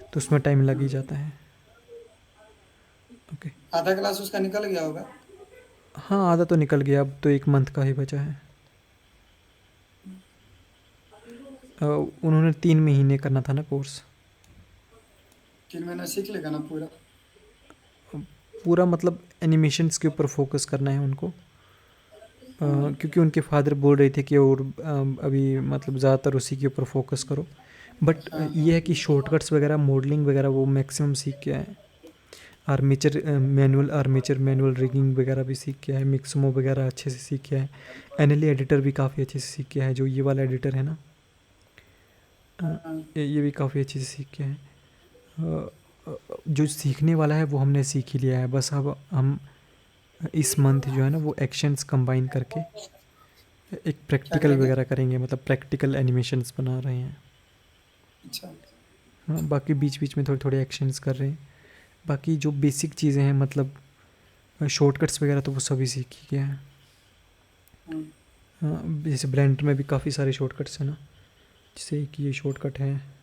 तो उसमें टाइम लग ही जाता है। ओके। आधा क्लास उसका निकल गया होगा। हाँ आधा तो निकल गया, अब तो 1 मंथ का ही बचा है। उन्होंने 3 महीने करना था ना कोर्स। 3 महीना सीख लेगा ना पूरा? पूरा मतलब एनिमेशंस के ऊपर फोकस करना है उनको, क्योंकि उनके फादर बोल रहे थे कि और अभी मतलब ज़्यादातर उसी के ऊपर फोकस करो। बट हाँ ये है कि शॉर्टकट्स वगैरह, मॉडलिंग वगैरह वो मैक्सिमम सीख के आए। आर्मेचर मैनुअल रिगिंग वगैरह भी सीख के आए, मिक्समो वगैरह अच्छे से सीख के आए। एनएलई एडिटर भी काफ़ी अच्छे से सीख के आए, जो ये वाला एडिटर है ना, हाँ। ये भी काफ़ी अच्छे से सीख के आए। जो सीखने वाला है वो हमने सीख ही लिया है, बस अब हम इस मंथ जो है ना वो एक्शंस कंबाइन करके एक क्या प्रैक्टिकल करेंगे? वगैरह करेंगे, मतलब प्रैक्टिकल एनिमेशंस बना रहे हैं। अच्छा। हाँ बाकी बीच बीच में थोड़े थोड़े एक्शंस कर रहे हैं। बाकी जो बेसिक चीज़ें हैं, मतलब शॉर्टकट्स वगैरह तो वो सभी सीख ही गया है। हाँ। हाँ जैसे ब्लेंडर में भी काफ़ी सारे शॉर्टकट्स हैं ना, जैसे कि ये शॉर्टकट है,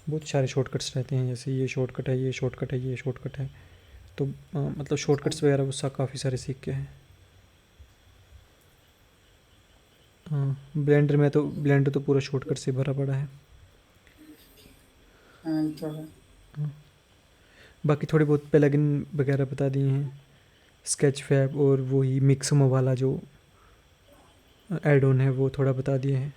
बहुत सारे शॉर्टकट्स रहते हैं, जैसे ये शॉर्टकट है, ये शॉर्टकट है, ये शॉर्टकट है। तो मतलब शॉर्टकट्स वगैरह वो काफ़ी सारे सीख के हैं। हाँ ब्लेंडर तो पूरा शॉर्टकट से भरा पड़ा है। हाँ, ये तो है। हाँ, बाकी थोड़े बहुत प्लगइन वगैरह बता दिए हैं, स्केच फैब और वही मिक्समो वाला जो एड ऑन है वो थोड़ा बता दिए हैं।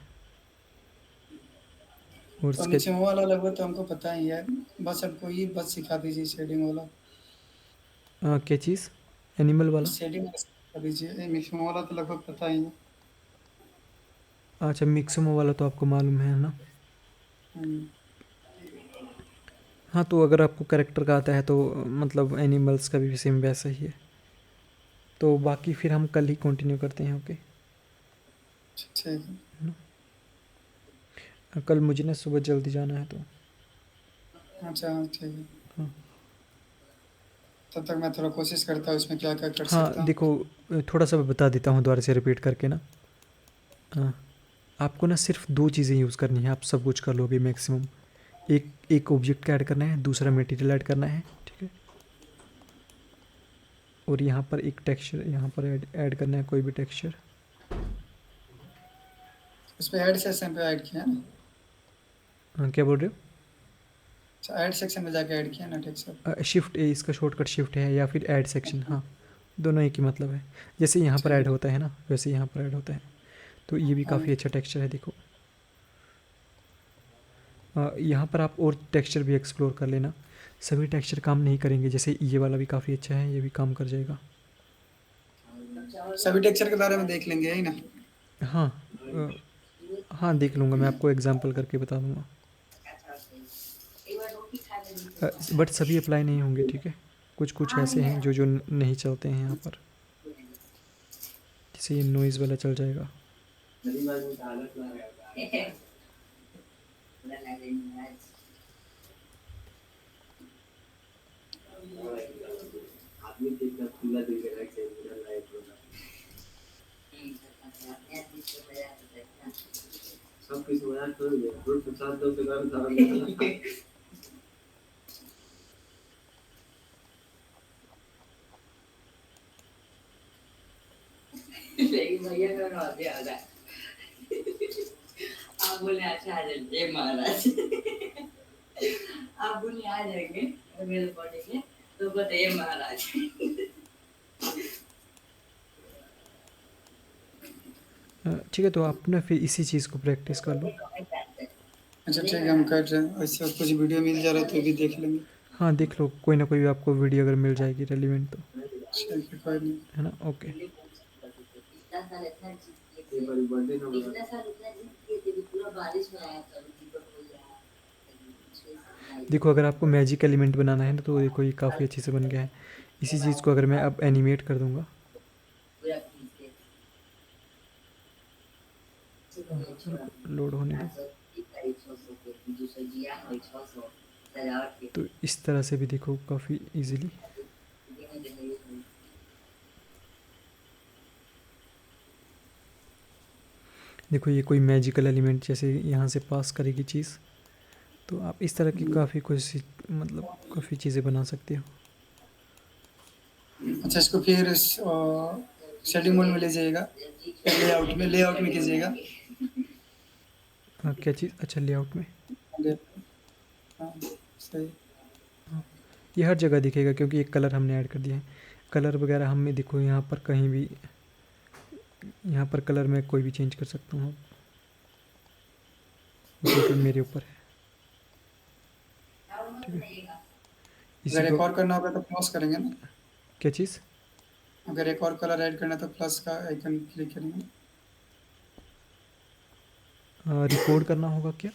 और तो स्केच, नीचे वो वाला लगभग तो हमको पता ही है, बस हमको ये बस सिखा दीजिए शेडिंग वाला। क्या चीज़, एनिमल वाला? शेडिंग सिखा दीजिए, मिक्सिंग वाला तो लगभग पता ही है। अच्छा मिक्समो वाला तो आपको मालूम है ना। हम्म। हाँ तो अगर आपको करेक्टर का आता है तो मतलब एनिमल्स का भी सेम वैसा ही है। तो बाकी फिर हम कल ही कंटिन्यू करते हैं, ओके। ठीक है। कल मुझे ना सुबह जल्दी जाना है तो। अच्छा, हाँ, ठीक है। हाँ। तब तक मैं थोड़ा कोशिश करता हूँ इसमें क्या क्या कर हाँ सकता हूँ। देखो, थोड़ा सा मैं बता देता हूँ दोबारा से रिपीट करके ना। हाँ, आपको ना सिर्फ 2 चीज़ें यूज़ करनी है, आप सब कुछ कर लोगे मैक्सिमम। एक एक ऑब्जेक्ट का ऐड करना है, दूसरा मटेरियल ऐड करना है, ठीक है। और यहाँ पर एक टेक्सचर यहाँ पर ऐड करना है, कोई भी टेक्सचर। इस पे ऐड सेक्शन पे ऐड किया ना? हाँ क्या बोल रहे अच्छा, ऐड सेक्शन में जाके ऐड किया ना, ठीक सर। हो? शिफ्ट ए, इसका शॉर्टकट शिफ्ट है, या फिर ऐड सेक्शन, हाँ दोनों एक ही मतलब है। जैसे यहाँ पर ठीक ऐड है। होता है ना, वैसे यहाँ पर ऐड होता है। तो ये भी हाँ। काफ़ी अच्छा टेक्सचर है, देखो। यहाँ पर आप और टेक्सचर भी एक्सप्लोर कर लेना, सभी टेक्सचर काम नहीं करेंगे, जैसे ये वाला भी काफ़ी अच्छा है, ये भी काम कर जाएगा। सभी टेक्सचर के बारे में देख लेंगे, यही ना? हाँ हाँ देख लूँगा, मैं आपको एग्जांपल करके बता दूँगा। बट सभी अप्लाई नहीं होंगे, ठीक है। कुछ कुछ ऐसे हैं जो जो नहीं चलते हैं यहाँ पर, जैसे ये नॉइज़ वाला चल जाएगा। लेकिन भैया का नौते आ रहा है। आप बोले अच्छा आ जाइए महाराज। आप बोले आ जाएंगे मेरे बर्थडे में, तो बताइए महाराज। ठीक है, तो आप ना फिर इसी चीज़ को प्रैक्टिस कर लो। अच्छा ठीक है, हम कर रहे हैं। ऐसे कुछ वीडियो मिल जा रहा है तो भी देख लेंगे। हाँ, देख लो, कोई ना कोई आपको वीडियो अगर मिल जाएगी रेलिवेंट तो, ठीक है, कोई नहीं। है ना? ओके। इतना साल इतना जीत किए थे, इतना साल इतना जीत किए थे कि पूरा बारिश में आया था, अभी दीपक हो गया। देखो, अगर आपको मैजिक एलिमेंट बनाना है ना, तो देखो ये काफ़ी अच्छे से बन गया है। इसी चीज़ को अगर मैं अब एनिमेट कर दूंगा, पूरा खींच के लोड होने दो, तो इस तरह से भी देखो काफ़ी इजीली। देखो ये कोई मैजिकल एलिमेंट जैसे यहाँ से पास करेगी चीज़, तो आप इस तरह की काफ़ी कुछ मतलब काफ़ी चीज़ें बना सकते हो। अच्छा, इसको फिर शेडिंग मोड में ले जाइएगा, लेआउट में कीजिएगा। हाँ, क्या चीज़? अच्छा, लेआउट में। हाँ, सही। ये हर जगह दिखेगा क्योंकि एक कलर हमने ऐड कर दिया है। कलर वगैरह हमें देखो यहाँ पर कहीं भी, यहाँ पर कलर मैं कोई भी चेंज कर सकता हूँ, जो कि मेरे ऊपर है। ठीक है, इसी अगर एक को और करना होगा तो प्लस करेंगे ना। क्या चीज़? अगर एक और कलर ऐड करना है तो प्लस का आइकन क्लिक करेंगे। रिकॉर्ड करना होगा क्या?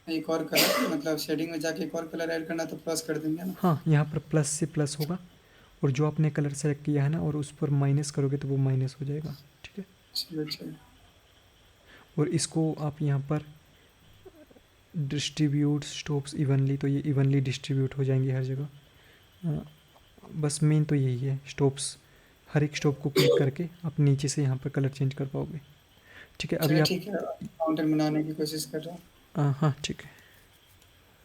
एक और कलर मतलब शेडिंग में जाके एक और कलर ऐड करना है तो प्लस कर देंगे ना। हाँ, यहाँ पर प्लस से प्लस होगा, और जो आपने कलर सेलेक्ट किया है ना, और उस पर माइनस करोगे तो वो माइनस हो जाएगा। ठीक है, चलिए। और इसको आप यहाँ पर डिस्ट्रीब्यूट स्टॉप्स इवनली, तो ये इवनली डिस्ट्रीब्यूट हो जाएंगे हर जगह। बस मेन तो यही है, स्टॉप्स, हर एक स्टॉप को क्लिक करके आप नीचे से यहाँ पर कलर चेंज कर पाओगे। ठीक है, अभी चलिए आप ठीक है, फाउंटेन बनाने की कोशिश कर रहा हूँ। हाँ ठीक है।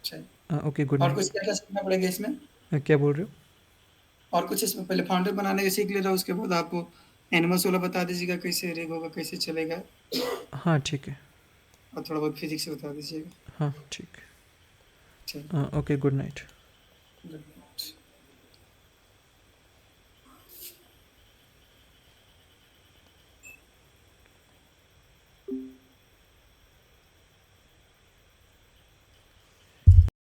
चलिए। ओके, गुड और कुछ नाइट। क्या क्या सीखना पड़ेगा इसमें? क्या बोल रहे हो? और कुछ इसमें पहले फाउंटेन बनाने का सीख ले रहा हूँ, उसके बाद आपको एनिमल्स वाला बता दीजिएगा, कैसे रेग होगा, कैसे चलेगा, हाँ ठीक है। और थोड़ा बहुत फिजिक्स बता दीजिएगा। हाँ ठीक ठीक है। Okay, good night. है।